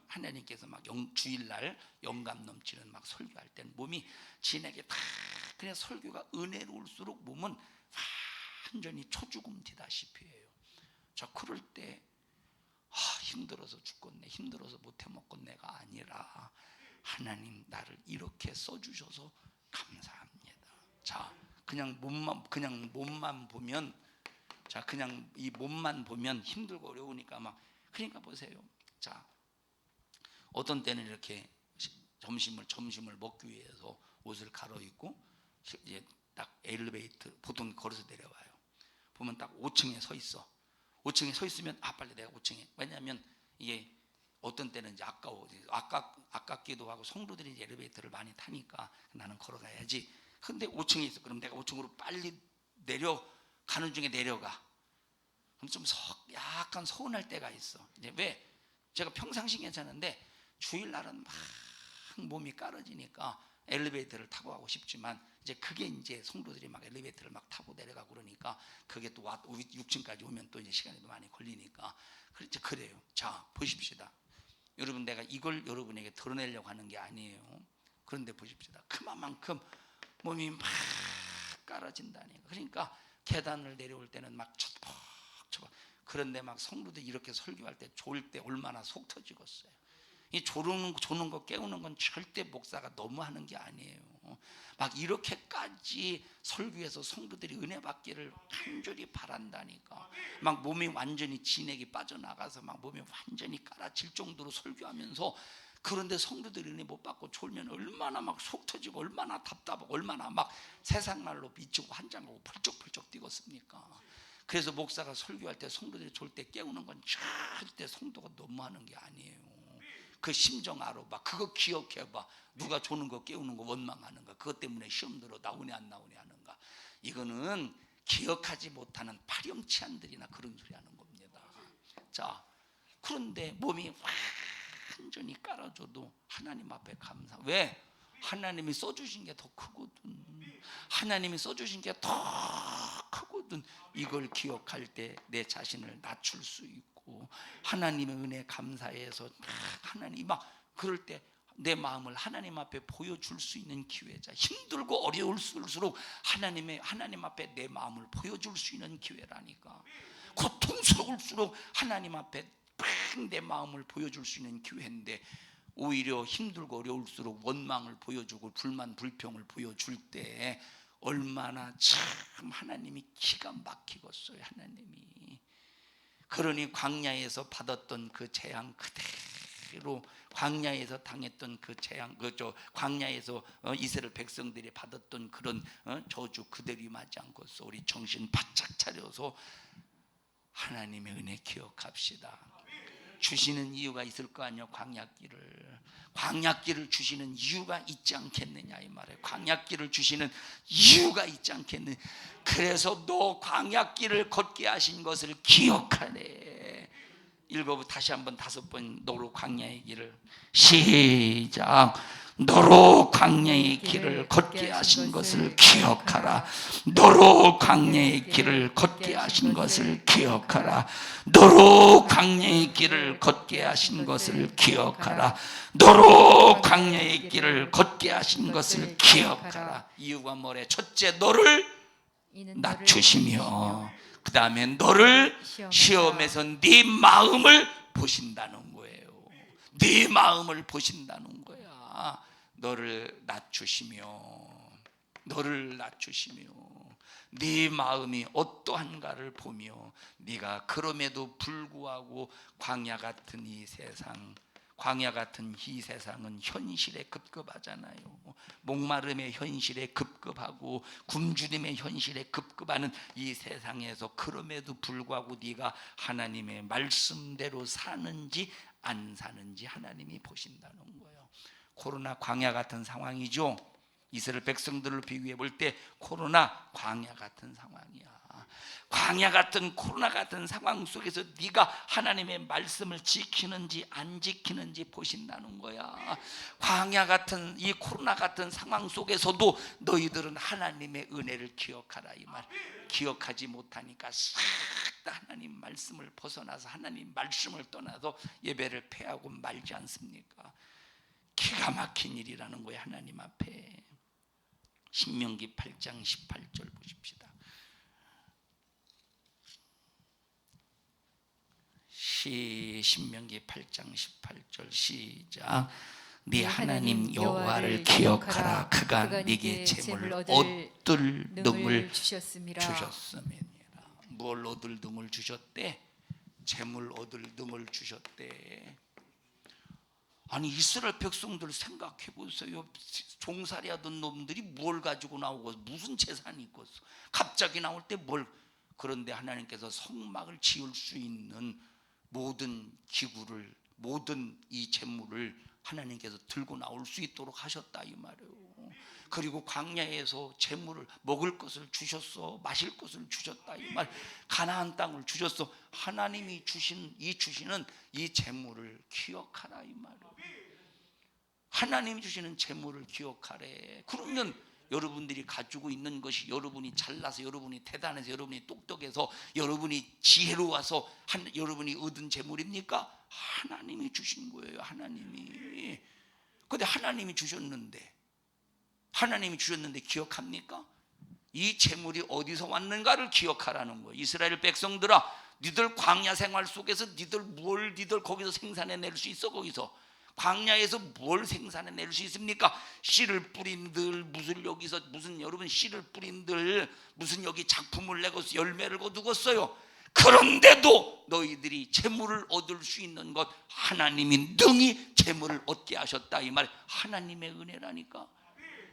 하나님께서 막 주일날 영감 넘치는 막 설교할 때는 몸이 진액이 다 그냥 설교가 은혜로울수록 몸은 완전히 초죽음 되다시피 해요. 자, 그럴 때 힘들어서 죽겠네, 힘들어서 못해 먹겠네가 아니라 하나님 나를 이렇게 써주셔서 감사합니다. 자, 그냥 몸만 보면, 자, 그냥 이 몸만 보면 힘들고 어려우니까 막, 그러니까 보세요. 자, 어떤 때는 이렇게 점심을 먹기 위해서 옷을 갈아입고 이제 딱 엘리베이터 보통 걸어서 내려와요. 보면 딱 5층에 서 있어. 5층에 서 있으면 빨리 내가 5층에, 왜냐하면 이게 어떤 때는 이제 아깝기도 하고 성도들이 이제 엘리베이터를 많이 타니까 나는 걸어가야지. 근데 5층에 있어. 그럼 내가 5층으로 빨리 내려가는 중에 내려가. 그럼 좀 약간 서운할 때가 있어. 이제 왜? 제가 평상시 괜찮은데 주일날은 막 몸이 깔아지니까 엘리베이터를 타고 가고 싶지만 이제 그게 이제 성도들이 막 엘리베이터를 막 타고 내려가고 그러니까 그게 또 6층까지 오면 또 이제 시간이 또 많이 걸리니까 그래요. 자, 보십시다. 여러분, 내가 이걸 여러분에게 드러내려고 하는 게 아니에요. 그런데 보십시다. 그만큼 몸이 막 깔아진다니까. 그러니까 계단을 내려올 때는 막 처벅처벅. 그런데 막 성도들이 이렇게 설교할 때 졸 때 얼마나 속 터지겠어요. 이 조는 거 깨우는 건 절대 목사가 너무 하는 게 아니에요. 막 이렇게까지 설교해서 성도들이 은혜 받기를 간절히 바란다니까. 막 몸이 완전히 진액이 빠져나가서 막 몸이 완전히 깔아질 정도로 설교하면서, 그런데 성도들이 은혜 못 받고 졸면 얼마나 막 속 터지고 얼마나 답답하고 얼마나 막 세상 말로 미치고 한장하고 펄쩍펄쩍 뛰겠습니까? 그래서 목사가 설교할 때 성도들이 졸 때 깨우는 건 절대 성도가 너무 하는 게 아니에요. 그 심정 알아봐. 그거 기억해봐. 누가 조는 거 깨우는 거 원망하는가, 그것 때문에 시험 들어 나오네 안 나오네 하는가. 이거는 기억하지 못하는 파렴치한들이나 그런 소리 하는 겁니다. 자, 그런데 몸이 완전히 깔아줘도 하나님 앞에 감사. 왜? 하나님이 써주신 게 더 크거든. 하나님이 써주신 게 더 크거든. 이걸 기억할 때 내 자신을 낮출 수 있고 하나님의 은혜 감사해서 하나님 막 그럴 때 내 마음을 하나님 앞에 보여줄 수 있는 기회자. 힘들고 어려울수록 하나님 앞에 내 마음을 보여줄 수 있는 기회라니까. 고통스러울수록 하나님 앞에 내 마음을 보여줄 수 있는 기회인데, 오히려 힘들고 어려울수록 원망을 보여주고 불만 불평을 보여줄 때 얼마나 참 하나님이 기가 막히겠어요. 하나님이. 그러니 광야에서 받았던 그 재앙 그대로, 광야에서 당했던 그 재앙, 광야에서 이스라엘 백성들이 받았던 그런 저주 그대로 임하지 않고서 우리 정신 바짝 차려서 하나님의 은혜 기억합시다. 주시는 이유가 있을 거 아니에요. 광야길을 주시는 이유가 있지 않겠느냐 이 말이에요. 광야길을 주시는 이유가 있지 않겠느냐. 그래서 너 광야길을 걷게 하신 것을 기억하래. 읽어보 다시 한번 5번. 너로 광야의 길을 시작. 너로 광야의 길을 걷게 하신 것을 기억하라. 너로 광야의 길을 걷게 하신 것을 기억하라. 너로 광야의 길을 걷게 하신 것을 기억하라. 너로 광야의 길을 걷게 하신 것을 기억하라. 이유가 뭐래? 첫째, 너를 낮추시며, 그 다음에 너를 시험에서 네 마음을 보신다는 거예요. 네 마음을 보신다는 거야. 너를 낮추시며 네 마음이 어떠한가를 보며 네가 그럼에도 불구하고 광야 같은 이 세상, 광야 같은 이 세상은 현실에 급급하잖아요. 목마름의 현실에 급급하고 굶주림의 현실에 급급하는 이 세상에서 그럼에도 불구하고 네가 하나님의 말씀대로 사는지 안 사는지 하나님이 보신다는 거예요. 코로나 광야 같은 상황이죠. 이스라엘 백성들을 비교해 볼 때 코로나 광야 같은 상황이야. 광야 같은 코로나 같은 상황 속에서 네가 하나님의 말씀을 지키는지 안 지키는지 보신다는 거야. 광야 같은 이 코로나 같은 상황 속에서도 너희들은 하나님의 은혜를 기억하라 이 말. 기억하지 못하니까 싹 다 하나님 말씀을 벗어나서 하나님 말씀을 떠나서 예배를 패하고 말지 않습니까? 기가 막힌 일이라는 거예요. 하나님 앞에. 신명기 8장 18절 보십시다. 신명기 8장 18절 시작. 네 하나님 여호와를 기억하라. 그가 네게 재물 얻을 능을 주셨음이니라. 뭘 얻을 능을 주셨대? 재물 얻을 능을 주셨대. 아니 이스라엘 백성들 생각해 보세요. 종살이 하던 놈들이 뭘 가지고 나오고 무슨 재산이 있겠어. 갑자기 나올 때 뭘. 그런데 하나님께서 성막을 지을 수 있는 모든 기구를, 모든 이 재물을 하나님께서 들고 나올 수 있도록 하셨다 이 말이에요. 그리고 광야에서 재물을, 먹을 것을 주셨어. 마실 것을 주셨다 이 말. 가나안 땅을 주셨어. 하나님이 주시는 이 재물을 기억하라 이 말이에요. 하나님이 주시는 재물을 기억하래. 그러면 여러분들이 가지고 있는 것이, 여러분이 잘나서, 여러분이 대단해서, 여러분이 똑똑해서, 여러분이 지혜로워서 여러분이 얻은 재물입니까? 하나님이 주신 거예요. 하나님이. 근데 하나님이 주셨는데 기억합니까? 이 재물이 어디서 왔는가를 기억하라는 거예요. 이스라엘 백성들아, 니들 광야 생활 속에서 니들 거기서 생산해낼 수 있어? 거기서 광야에서 뭘 생산해낼 수 있습니까? 씨를 뿌린들, 여러분 씨를 뿌린들 무슨 여기 작품을 내고 열매를 거두었어요. 그런데도 너희들이 재물을 얻을 수 있는 것, 하나님이 능히 재물을 얻게 하셨다 이 말. 하나님의 은혜라니까.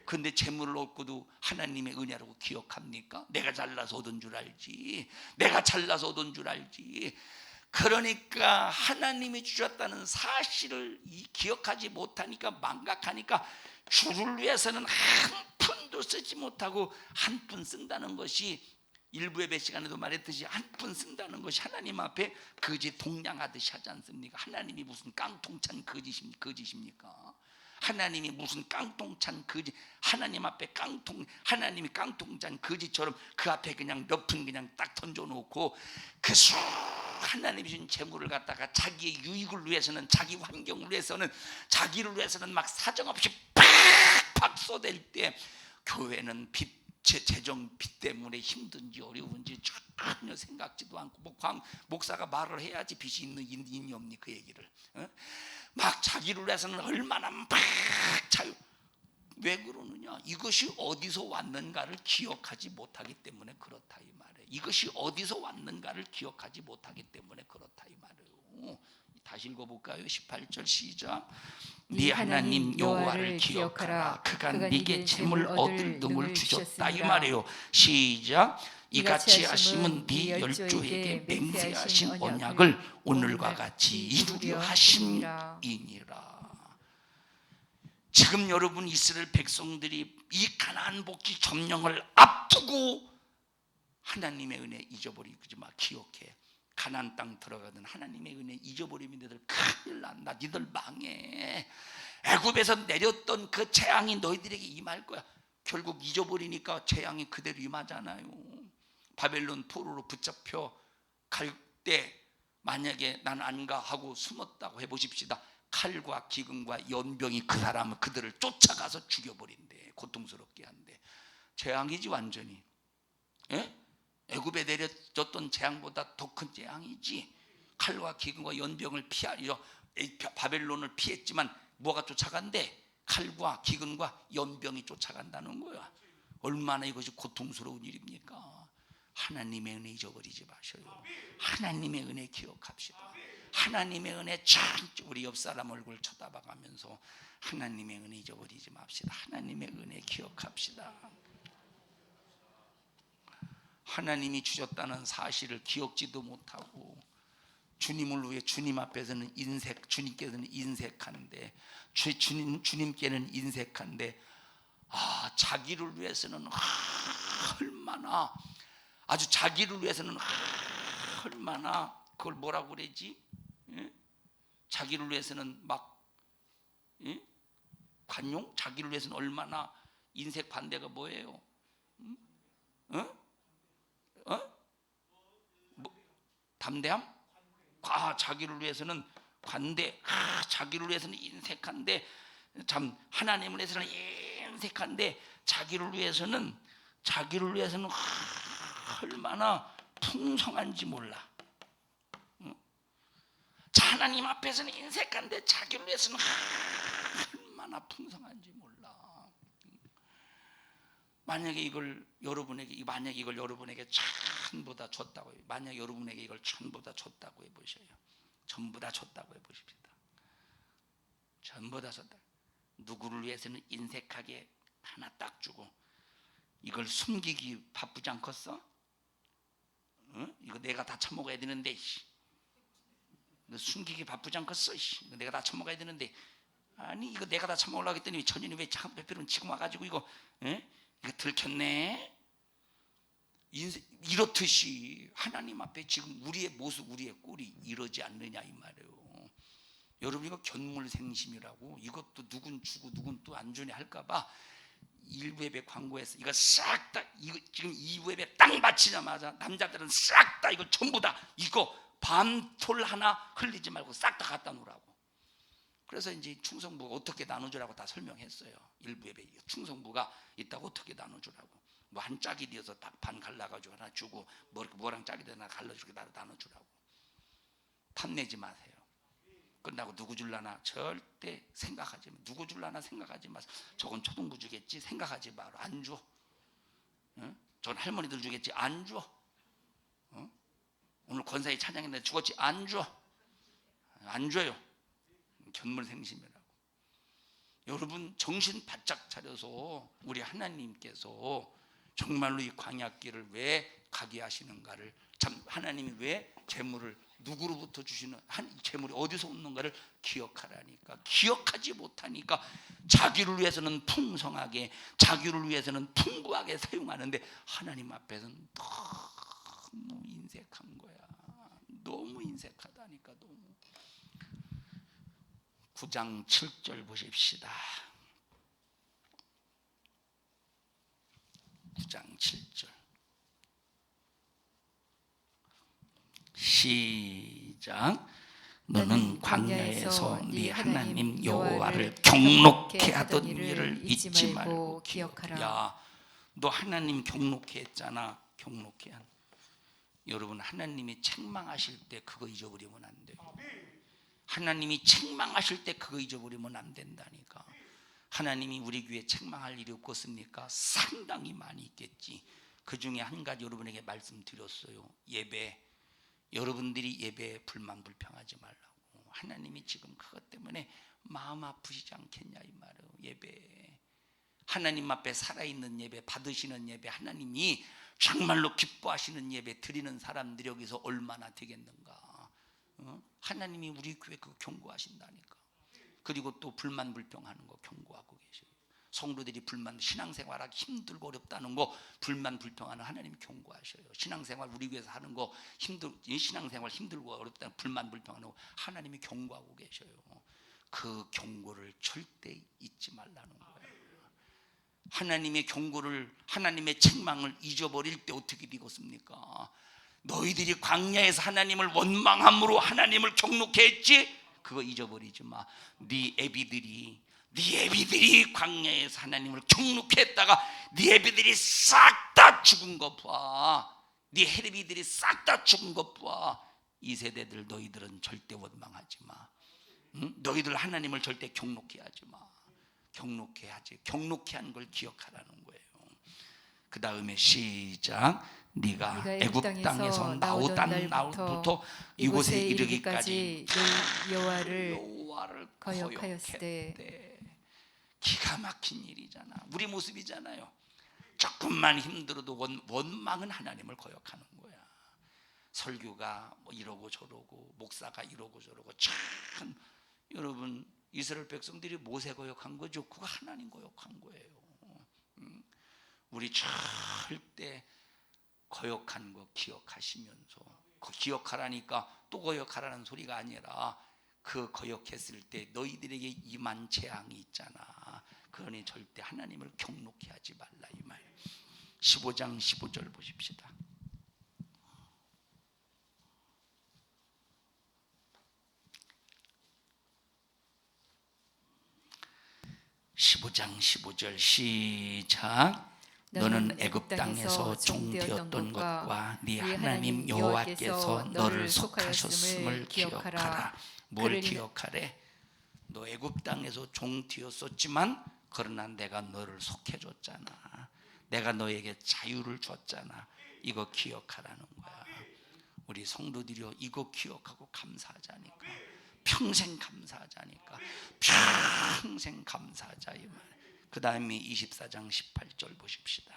근데 재물을 얻고도 하나님의 은혜라고 기억합니까? 내가 잘나서 얻은 줄 알지. 그러니까 하나님이 주셨다는 사실을 기억하지 못하니까, 망각하니까 주를 위해서는 한 푼도 쓰지 못하고 한 푼 쓴다는 것이, 일부 예배 시간에도 말했듯이 한 푼 쓴다는 것이 하나님 앞에 거지 동냥하듯이 하지 않습니까? 하나님이 무슨 깡통찬 거짓입니까? 하나님이 무슨 깡통찬 거짓, 하나님 앞에 하나님이 깡통찬 거짓처럼 그 앞에 그냥 몇 푼 그냥 딱 던져놓고 하나님이 주신 재물을 갖다가 자기의 유익을 위해서는, 자기 환경을 위해서는, 자기를 위해서는 막 사정없이 팍팍 쏟을 때, 교회는 재정 빚 때문에 힘든지 어려운지 전혀 생각지도 않고, 목사가 말을 해야지 빚이 있니 없니 그 얘기를. 막 자기를 위해서는 얼마나 막 왜 그러느냐? 이것이 어디서 왔는가를 기억하지 못하기 때문에 그렇다 이 말이에요. 이것이 어디서 왔는가를 기억하지 못하기 때문에 그렇다 이 말이에요. 다시 읽어볼까요? 18절 시작. 네 하나님 여호와를 기억하라. 그가 네게 재물 얻을 능을 주셨다 이 말이에요. 시작. 이같이 하심은 네 열조에게 맹세하신 언약을 오늘과 같이 이루려 하심이니라. 지금 여러분 이스라엘 백성들이 이 가나안 복지 점령을 앞두고 하나님의 은혜 잊어버리지 마. 기억해. 가나안 땅 들어가든 하나님의 은혜 잊어버리면 너희들 큰일 난다. 너희들 망해. 애굽에서 내렸던 그 재앙이 너희들에게 임할 거야. 결국 잊어버리니까 재앙이 그대로 임하잖아요. 바벨론 포로로 붙잡혀 갈 때 만약에 난 안 가 하고 숨었다고 해보십시다. 칼과 기근과 연병이 그들을 쫓아가서 죽여버린대. 고통스럽게 한대. 재앙이지 완전히. 예? 애굽에 내려졌던 재앙보다 더 큰 재앙이지. 칼과 기근과 연병을 피하려 바벨론을 피했지만 뭐가 쫓아간대? 칼과 기근과 연병이 쫓아간다는 거야. 얼마나 이것이 고통스러운 일입니까? 하나님의 은혜 잊어버리지 마셔요. 하나님의 은혜 기억합시다. 하나님의 은혜 참 우리 옆 사람 얼굴 쳐다봐가면서 하나님의 은혜 잊어버리지 맙시다. 하나님의 은혜 기억합시다. 하나님이 주셨다는 사실을 기억지도 못하고 주님을 위해 주님 앞에서는 주님께서는 인색한데 주님께는 인색한데 자기를 위해서는 얼마나 아주 자기를 위해서는 얼마나 그걸 뭐라고 그러지? 예? 자기를 위해서는 막 관용? 자기를 위해서는 얼마나 인색 반대가 뭐예요? 담대함? 자기를 위해서는 관대, 자기를 위해서는 인색한데 참 하나님을 위해서는 인색한데 자기를 위해서는 얼마나 풍성한지 몰라. 하나님 앞에서는 인색한데 자기를 위해서는 얼마나 풍성한지 몰라. 만약에 이걸 여러분에게 천보다 줬다고 해요. 만약 여러분에게 이걸 천보다 줬다고 해보셔요. 전부 다 줬다고 해보십시다. 전부 다 줬다. 누구를 위해서는 인색하게 하나 딱 주고 이걸 숨기기 바쁘지 않겠어? 이거 내가 다 처먹어야 되는데 이거 숨기기 바쁘지 않겠어? 이거 내가 다 처먹어야 되는데 아니 이거 내가 다 처먹으려고 했더니 전인이 왜 배필은 지금 와가지고 이거 들켰네. 이렇듯이 하나님 앞에 지금 우리의 모습 우리의 꼴이 이러지 않느냐 이 말이에요. 여러분 이거 견물생심이라고 이것도 누군 주고 누군 또 안 주냐 할까봐 일부 예배 광고에서 이거 싹 다 이거 지금 2부 예배 딱 마치자마자 남자들은 싹 다 이거 전부 다 이거 밤톨 하나 흘리지 말고 싹 다 갖다 놓으라고. 그래서 이제 충성부가 어떻게 나눠주라고 다 설명했어요. 일부 예배 충성부가 있다고 어떻게 나눠주라고. 뭐 한 짝이 되어서 딱 반 갈라가지고 하나 주고 뭐랑 짝이 되나 갈라주고 나눠주라고. 탐내지 마세요. 끝나고 누구 줄라나 절대 생각하지 마. 누구 줄라나 생각하지 마세요. 저건 초등부 주겠지 생각하지 마라. 안 줘. 저건 할머니들 주겠지 안 줘. 오늘 권사위 찬양했는데 죽었지 안 줘. 안 줘요. 견물생심이라고. 여러분 정신 바짝 차려서 우리 하나님께서 정말로 이 광야길을 왜 가게 하시는가를 참 하나님이 왜 재물을 누구로부터 주시는 재물이 어디서 오는가를 기억하라니까. 기억하지 못하니까 자기를 위해서는 풍성하게 자기를 위해서는 풍부하게 사용하는데 하나님 앞에서는 너무 인색한 거야. 너무 인색하다니까. 너무. 9장 7절 보십시다. 9장 7절 시작. 너는 광야에서 네 하나님 여호와를 경록케 하던 일을 잊지 말고 기억하라. 야, 너 하나님 경록케 했잖아. 경록케 한. 여러분 하나님이 책망하실 때 그거 잊어버리면 안 돼요. 하나님이 책망하실 때 그거 잊어버리면 안 된다니까. 하나님이 우리 교회에 책망할 일이 없겠습니까? 상당히 많이 있겠지. 그 중에 한 가지 여러분에게 말씀드렸어요. 예배. 여러분들이 예배에 불만 불평하지 말라고. 하나님이 지금 그것 때문에 마음 아프시지 않겠냐 이 말이에요. 예배. 하나님 앞에 살아있는 예배, 받으시는 예배, 하나님이 정말로 기뻐하시는 예배 드리는 사람들이 여기서 얼마나 되겠는가. 하나님이 우리 교회 그거 경고하신다니까. 그리고 또 불만 불평하는 거 경고하고 계셔요. 성도들이 불만 신앙생활하기 힘들고 어렵다는 거 불만 불평하는 하나님이 경고하셔요. 신앙생활 우리 교회에서 하는 거 신앙생활 힘들고 어렵다는 불만 불평하는 거 하나님이 경고하고 계셔요. 그 경고를 절대 잊지 말라는 거예요. 하나님의 경고를 하나님의 책망을 잊어버릴 때 어떻게 되겠습니까? 너희들이 광야에서 하나님을 원망함으로 하나님을 경록케 했지? 그거 잊어버리지 마. 네 애비들이 광야에서 하나님을 경록케 했다가 네 애비들이 싹 다 죽은 것 봐. 네 혜리비들이 싹 다 죽은 것 봐. 이 세대들 너희들은 절대 원망하지 마. 응? 너희들 하나님을 절대 경록케 하지 마. 경록케 한 걸 기억하라는 거예요. 그 다음에 시작. 네가 네가 애굽 땅에서 나오던 날부터 이곳에 이르기까지 늘 여호와를 여호와를 거역하였으되. 거역했대. 기가 막힌 일이잖아. 우리 모습이잖아요. 조금만 힘들어도 원망은 하나님을 거역하는 거야. 설교가 뭐 이러고 저러고 목사가 이러고 저러고 참 여러분 이스라엘 백성들이 모세 거역한 거죠. 그거 하나님 거역한 거예요. 우리 절대 거역한 거 기억하시면서 그 기억하라니까 또 거역하라는 소리가 아니라 그 거역했을 때 너희들에게 임한 재앙이 있잖아. 그러니 절대 하나님을 경록해 하지 말라 이 말. 15장 15절 보십시다. 15장 15절 시작. 너는 애굽 땅에서 종되었던 것과 네 하나님 여호와께서 너를 속하셨음을 기억하라. 뭘 기억하래? 너 애굽 땅에서 종되었었지만 그러나 내가 너를 속해줬잖아. 내가 너에게 자유를 줬잖아. 이거 기억하라는 거야. 우리 성도들이요 이거 기억하고 감사하자니까. 평생 감사하자니까. 평생 감사하자 이 말. 그 다음에 24장 18절 보십시다.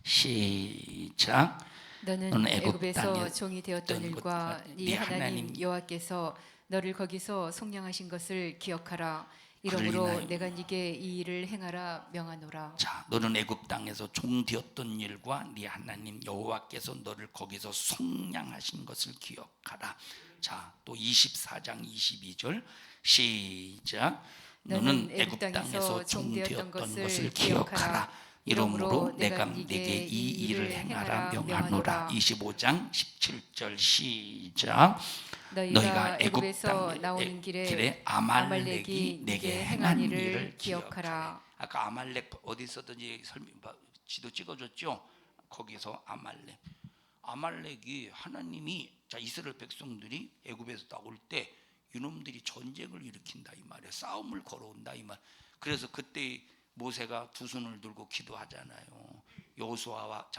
시작. 너는 애굽에서 종이 되었던 일과 네 하나님 여호와께서 너를 거기서 속량하신 것을 기억하라. 이러므로 내가 네게 이 일을 행하라 명하노라. 자, 너는 애굽 땅에서 종되었던 일과 네 하나님 여호와께서 너를 거기서 속량하신 것을 기억하라. 자, 또 24장 22절 시작. 너는 애굽 땅에서 종되었던 것을 기억하라. 이러므로 내가 네게 이 일을 행하라 명하노라. 25장 17절 시작. 너희가 애굽에서 나오는 길에 아말렉이 내게 행한 일을 기억하라. 아까 아말렉 어디서든지 지도 찍어줬죠. 거기서 아말렉이 하나님이 자 이스라엘 백성들이 애굽에서 나올 때 이놈들이 전쟁을 일으킨다 이 말이에요. 싸움을 걸어온다 이 말. 그래서 그때 모세가 두 손을 들고 기도하잖아요. 여호수아와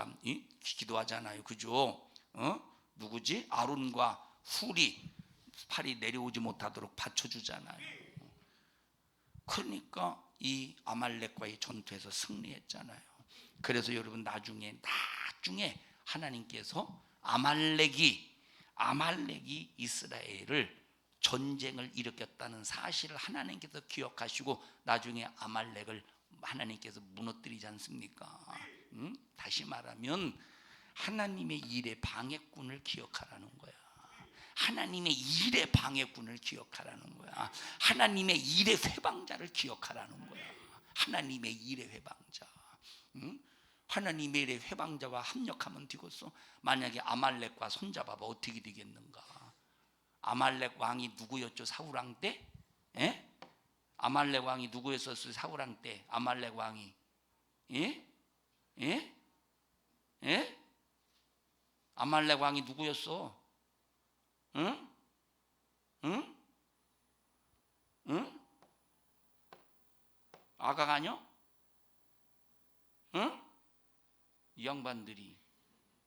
기도하잖아요. 그죠? 누구지? 아론과 훌이 팔이 내려오지 못하도록 받쳐주잖아요. 그러니까 이 아말렉과의 전투에서 승리했잖아요. 그래서 여러분 나중에 하나님께서 아말렉이 이스라엘을 전쟁을 일으켰다는 사실을 하나님께서 기억하시고 나중에 아말렉을 하나님께서 무너뜨리지 않습니까? 다시 말하면 하나님의 일의 방해꾼을 기억하라는 거야. 하나님의 일의 방해꾼을 기억하라는 거야. 하나님의 일의 회방자를 기억하라는 거야. 하나님의 일의 회방자. 하나님의 일의 회방자와 합력하면 되겠어. 만약에 아말렉과 손잡아봐 어떻게 되겠는가? 아말렉 왕이 누구였죠? 사울왕 때? 아말렉 왕이 누구였었어요? 사울왕 때 아말렉 왕이 아말렉 왕이 누구였어? 응? 아각 아니야? 응? 이 양반들이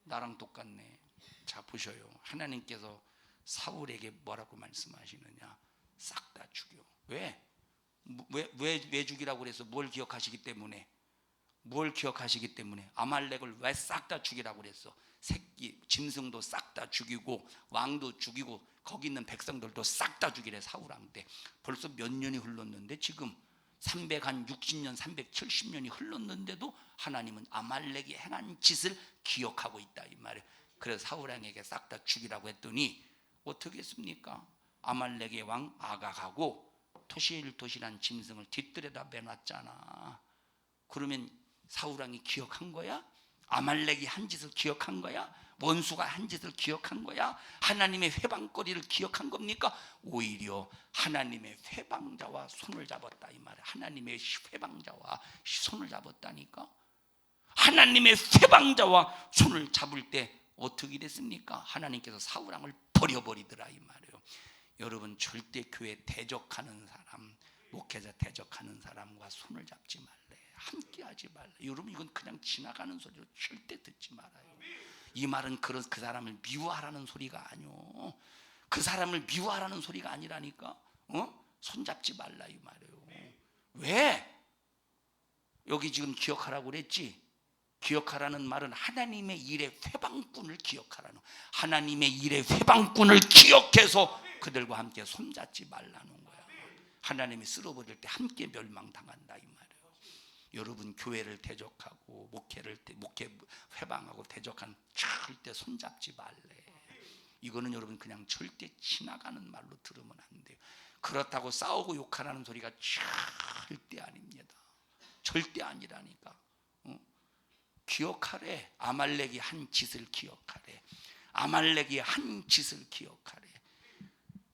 나랑 똑같네. 자 보셔요. 하나님께서 사울에게 뭐라고 말씀하시느냐? 싹 다 죽여. 왜 죽이라고 그래서 뭘 기억하시기 때문에? 아말렉을 왜 싹 다 죽이라고 그랬어? 새끼 짐승도 싹 다 죽이고 왕도 죽이고 거기 있는 백성들도 싹 다 죽이래. 사울왕 때 벌써 몇 년이 흘렀는데 지금 360년 370년이 흘렀는데도 하나님은 아말렉이 행한 짓을 기억하고 있다 이 말이에요. 그래서 사울왕에게 싹 다 죽이라고 했더니 어떻게 했습니까? 아말렉의 왕 아각하고 토실토실한 짐승을 뒤뜰에다 매놨잖아. 그러면 사울왕이 기억한 거야? 아말렉이 한 짓을 기억한 거야? 원수가 한 짓을 기억한 거야? 하나님의 회방거리를 기억한 겁니까? 오히려 하나님의 회방자와 손을 잡았다 이 말이야. 하나님의 회방자와 손을 잡았다니까. 하나님의 회방자와 손을 잡을 때 어떻게 됐습니까? 하나님께서 사울왕을 버려버리더라 이 말이에요. 여러분 절대 교회 대적하는 사람, 목회자 대적하는 사람과 손을 잡지 말래. 함께 하지 말라. 여러분 이건 그냥 지나가는 소리로 절대 듣지 말아요. 이 말은 그 사람을 미워하라는 소리가 아니오. 그 사람을 미워하라는 소리가 아니라니까. 손잡지 말라 이 말이에요. 왜? 여기 지금 기억하라고 그랬지. 기억하라는 말은 하나님의 일의 회방꾼을 기억하라는, 하나님의 일의 회방꾼을 기억해서 그들과 함께 손잡지 말라는 거야. 하나님이 쓸어버릴 때 함께 멸망당한다 이 말이에요. 여러분 교회를 대적하고 목회 회방하고 대적한 절대 손잡지 말래. 이거는 여러분 그냥 절대 지나가는 말로 들으면 안 돼요. 그렇다고 싸우고 욕하라는 소리가 절대 아닙니다. 절대 아니라니까. 기억하래. 아말렉이 한 짓을 기억하래. 아말렉이 한 짓을 기억하래.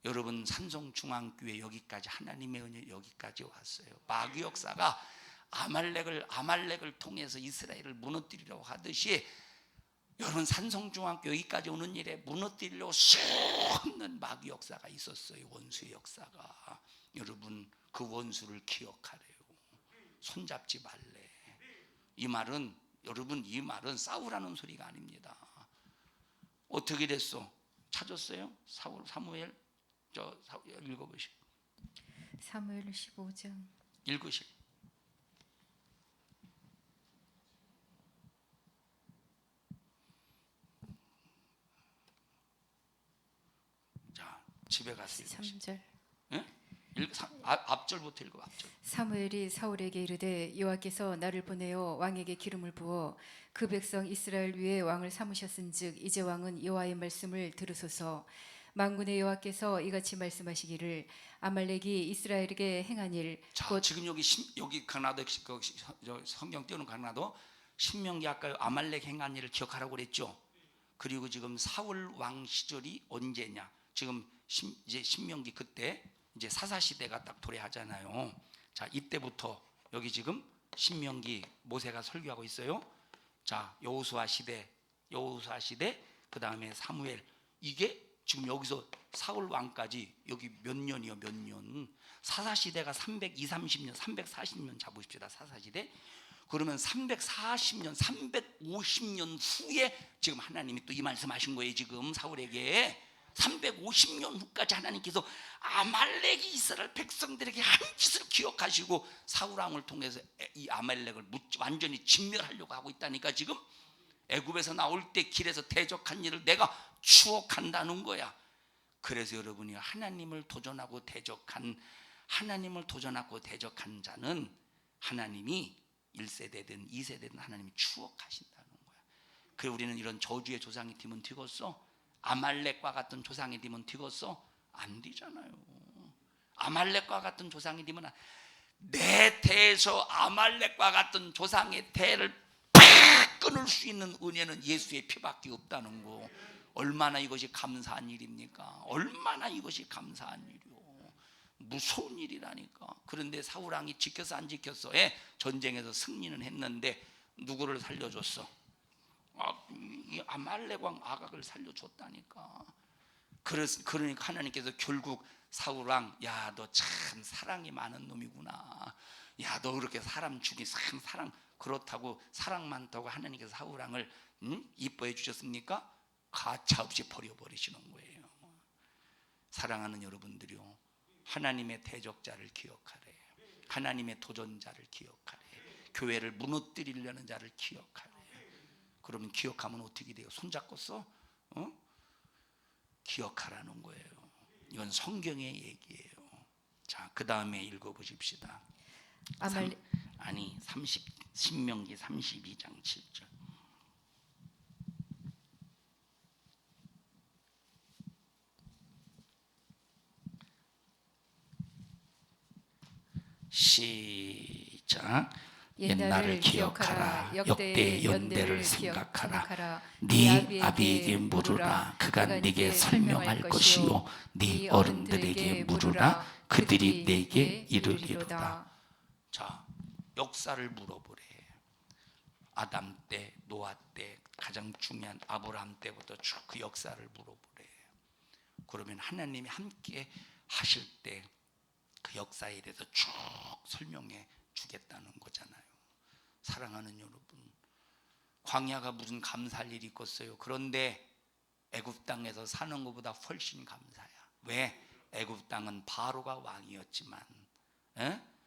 여러분 산성중앙교회 여기까지 하나님의 은혜 여기까지 왔어요. 마귀 역사가 아말렉을 통해서 이스라엘을 무너뜨리려고 하듯이 여러분 산성중앙교회 여기까지 오는 일에 무너뜨리려고 수없는 마귀 역사가 있었어요. 원수의 역사가. 여러분 그 원수를 기억하래요. 손잡지 말래. 이 말은 여러분 이 말은 싸우라는 소리가 아닙니다. 어떻게 됐어? 찾았어요? 사무엘 읽어보시오. 사무엘 15장 읽으시오. 자, 집에 가서 읽으시오. 3절. 앞절부터 읽어. 앞절. 사무엘이 사울에게 이르되 여호와께서 나를 보내어 왕에게 기름을 부어 그 백성 이스라엘 위에 왕을 삼으셨은즉 이제 왕은 여호와의 말씀을 들으소서. 만군의 여호와께서 이같이 말씀하시기를 아말렉이 이스라엘에게 행한 일 자, 곧 지금 여기 강나도 성경 띄우는 강나도 신명기 아까 아말렉 행한 일을 기억하라고 그랬죠. 그리고 지금 사울 왕 시절이 언제냐? 지금 이제 신명기 그때 이제 사사 시대가 딱 도래하잖아요. 자, 이때부터 여기 지금 신명기 모세가 설교하고 있어요. 자, 여호수아 시대, 그 다음에 사무엘. 이게 지금 여기서 사울 왕까지 여기 몇 년이요? 몇 년? 사사 시대가 320, 30년, 340년 잡으십시다. 사사 시대. 그러면 340년, 350년 후에 지금 하나님이 또 이 말씀하신 거예요. 지금 사울에게 350년 후까지 하나님께서 아말렉이 이스라엘 백성들에게 한 짓을 기억하시고 사울 왕을 통해서 이 아말렉을 완전히 진멸하려고 하고 있다니까. 지금 애굽에서 나올 때 길에서 대적한 일을 내가 추억한다는 거야. 그래서 여러분이 하나님을 도전하고 대적한 자는 하나님이 1세대든 2세대든 하나님이 추억하신다는 거야. 그래 우리는 이런 저주의 조상이 되면 되겠어? 아말렉과 같은 조상이 되면 되겠어? 안 되잖아요. 아말렉과 같은 조상이 되면 내 대에서 아말렉과 같은 조상의 대를 팍 끊을 수 있는 은혜는 예수의 피밖에 없다는 거. 얼마나 이것이 감사한 일입니까? 얼마나 이것이 감사한 일이요. 무서운 일이라니까. 그런데 사울 왕이 지켰어 안 지켰어? 전쟁에서 승리는 했는데 누구를 살려줬어? 이 아말렉 왕 아각을 살려줬다니까. 그러니까 하나님께서 결국 사울 왕, 야, 너 참 사랑이 많은 놈이구나. 야, 너 그렇게 사람 죽이 참 사랑, 그렇다고 사랑 많다고 하나님께서 사울 왕을 이뻐해 주셨습니까? 가차없이 버려버리시는 거예요. 사랑하는 여러분들이요, 하나님의 대적자를 기억하래. 하나님의 도전자를 기억하래. 교회를 무너뜨리려는 자를 기억하래. 그러면 기억하면 어떻게 돼요? 손잡고 써? 기억하라는 거예요. 이건 성경의 얘기예요. 자, 그 다음에 읽어보십시다. 신명기 32장 7절. 시작. 옛날을 기억하라. 역대의 연대를 생각하라. 네 아비에게 물으라. 그가 네게 설명할 것이요 네 어른들에게 물으라. 그들이 네게 이르리로다. 자, 역사를 물어보래. 아담 때, 노아 때, 가장 중요한 아브라함 때부터 쭉 그 역사를 물어보래. 그러면 하나님이 함께 하실 때 그 역사에 대해서 쭉 설명해 주겠다는 거잖아요. 사랑하는 여러분, 광야가 무슨 감사할 일이 있겠어요? 그런데 애굽 땅에서 사는 것보다 훨씬 감사야. 왜? 애굽 땅은 바로가 왕이었지만,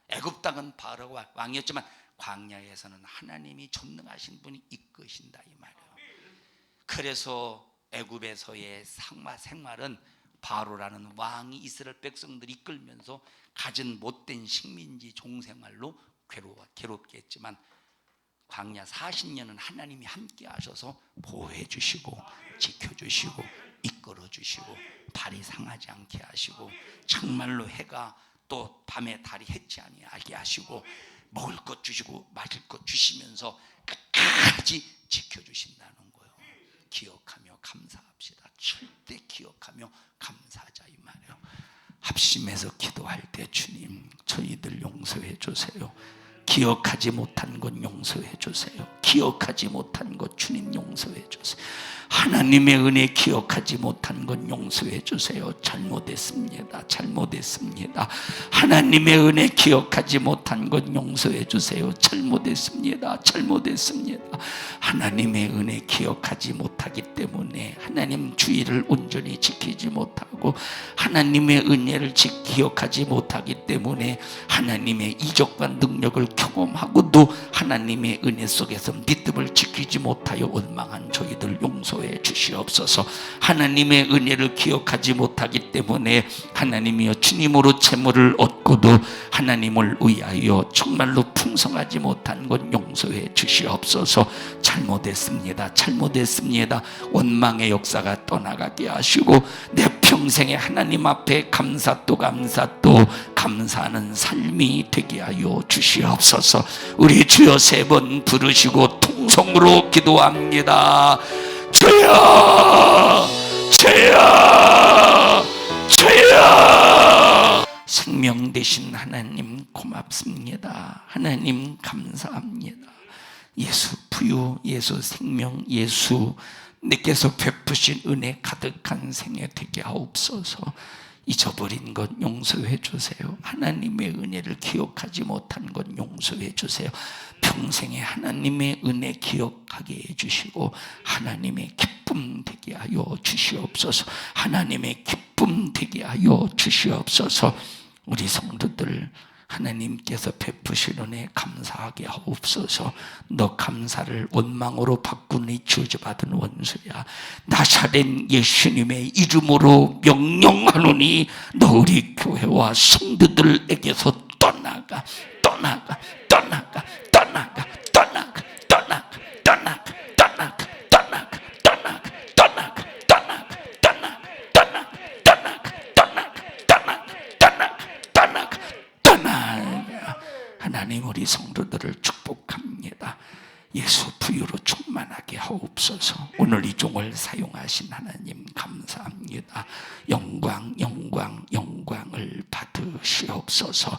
애굽 땅은 바로가 왕이었지만 광야에서는 하나님이 전능하신 분이 이끄신다 이 말이에요. 그래서 애굽에서의 생활은 바로라는 왕이 이스라엘 백성들이 이끌면서 가진 못된 식민지 종생활로 괴롭게 했지만 광야 40년은 하나님이 함께 하셔서 보호해 주시고 지켜주시고 이끌어 주시고 발이 상하지 않게 하시고 정말로 해가 또 밤에 달이 해치 아니하게 하시고 먹을 것 주시고 마실 것 주시면서 끝까지 지켜주신다는 거예요. 기억하며 감사합시다. 절대 기억하며 감사하자 이 말이에요. 합심해서 기도할 때 주님 저희들 용서해 주세요. 기억하지 못한 것 용서해 주세요. 기억하지 못한 것 주님 용서해 주세요. 하나님의 은혜 기억하지 못한 것 용서해 주세요. 잘못했습니다. 잘못했습니다. 하나님의 은혜 기억하지 못한 것 용서해 주세요. 잘못했습니다. 잘못했습니다. 하나님의 은혜 기억하지 못하기 때문에 하나님 주의를 온전히 지키지 못하고 하나님의 은혜를 기억하지 못하기 때문에 하나님의 이적과 능력을 경험하고도 하나님의 은혜 속에서 믿음을 지키지 못하여 원망한 저희들 용서해 주시옵소서. 하나님의 은혜를 기억하지 못하기 때문에 하나님이여 주님으로 재물을 얻고도 하나님을 위하여 정말로 풍성하지 못한 것 용서해 주시옵소서. 잘못했습니다. 잘못했습니다. 원망의 역사가 떠나가게 하시고 내 평생에 하나님 앞에 감사 또 감사하는 삶이 되게 하여 주시옵소서. 우리 주여 3번 부르시고 통성으로 기도합니다. 주여 주여 주여. 생명 되신 하나님 고맙습니다. 하나님 감사합니다. 예수 부유, 예수 생명, 예수 내께서 베푸신 은혜 가득한 생애 되게 하옵소서. 잊어버린 것 용서해 주세요. 하나님의 은혜를 기억하지 못한 것 용서해 주세요. 평생에 하나님의 은혜 기억하게 해주시고 하나님의 기쁨 되게 하여 주시옵소서. 하나님의 기쁨 되게 하여 주시옵소서. 우리 성도들 하나님께서 베푸신 은혜 감사하게 하옵소서. 너 감사를 원망으로 바꾸니 저주받은 원수야. 나사렛 예수님의 이름으로 명령하노니 너 우리 교회와 성도들에게서 떠나가 떠나가 떠나가 떠나가 떠나가 떠나가 떠나가 떠나가 떠나가 떠나가 떠나가 떠나가 떠나가 떠나가 떠나가. 하나님 우리 성도들을 축복합니다. 예수 부유로 충만하게 하옵소서. 오늘 이 종을 사용하신 하나님 감사합니다. 영광을 받으시옵소서.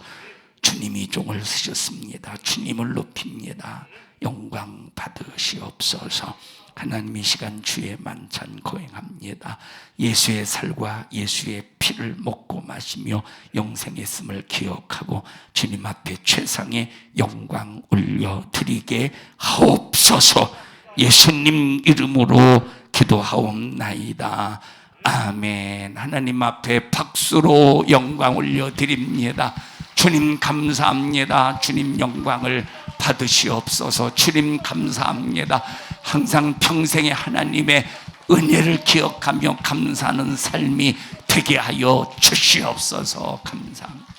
주님이 종을 쓰셨습니다. 주님을 높입니다. 영광 받으시옵소서. 하나님 이 시간 주의 만찬 거행합니다. 예수의 살과 예수의 피를 먹고 마시며 영생했음을 기억하고 주님 앞에 최상의 영광 올려드리게 하옵소서. 예수님 이름으로 기도하옵나이다. 아멘. 하나님 앞에 박수로 영광 올려드립니다. 주님 감사합니다. 주님 영광을 받으시옵소서. 주님 감사합니다. 항상 평생에 하나님의 은혜를 기억하며 감사하는 삶이 되게 하여 주시옵소서. 감사합니다.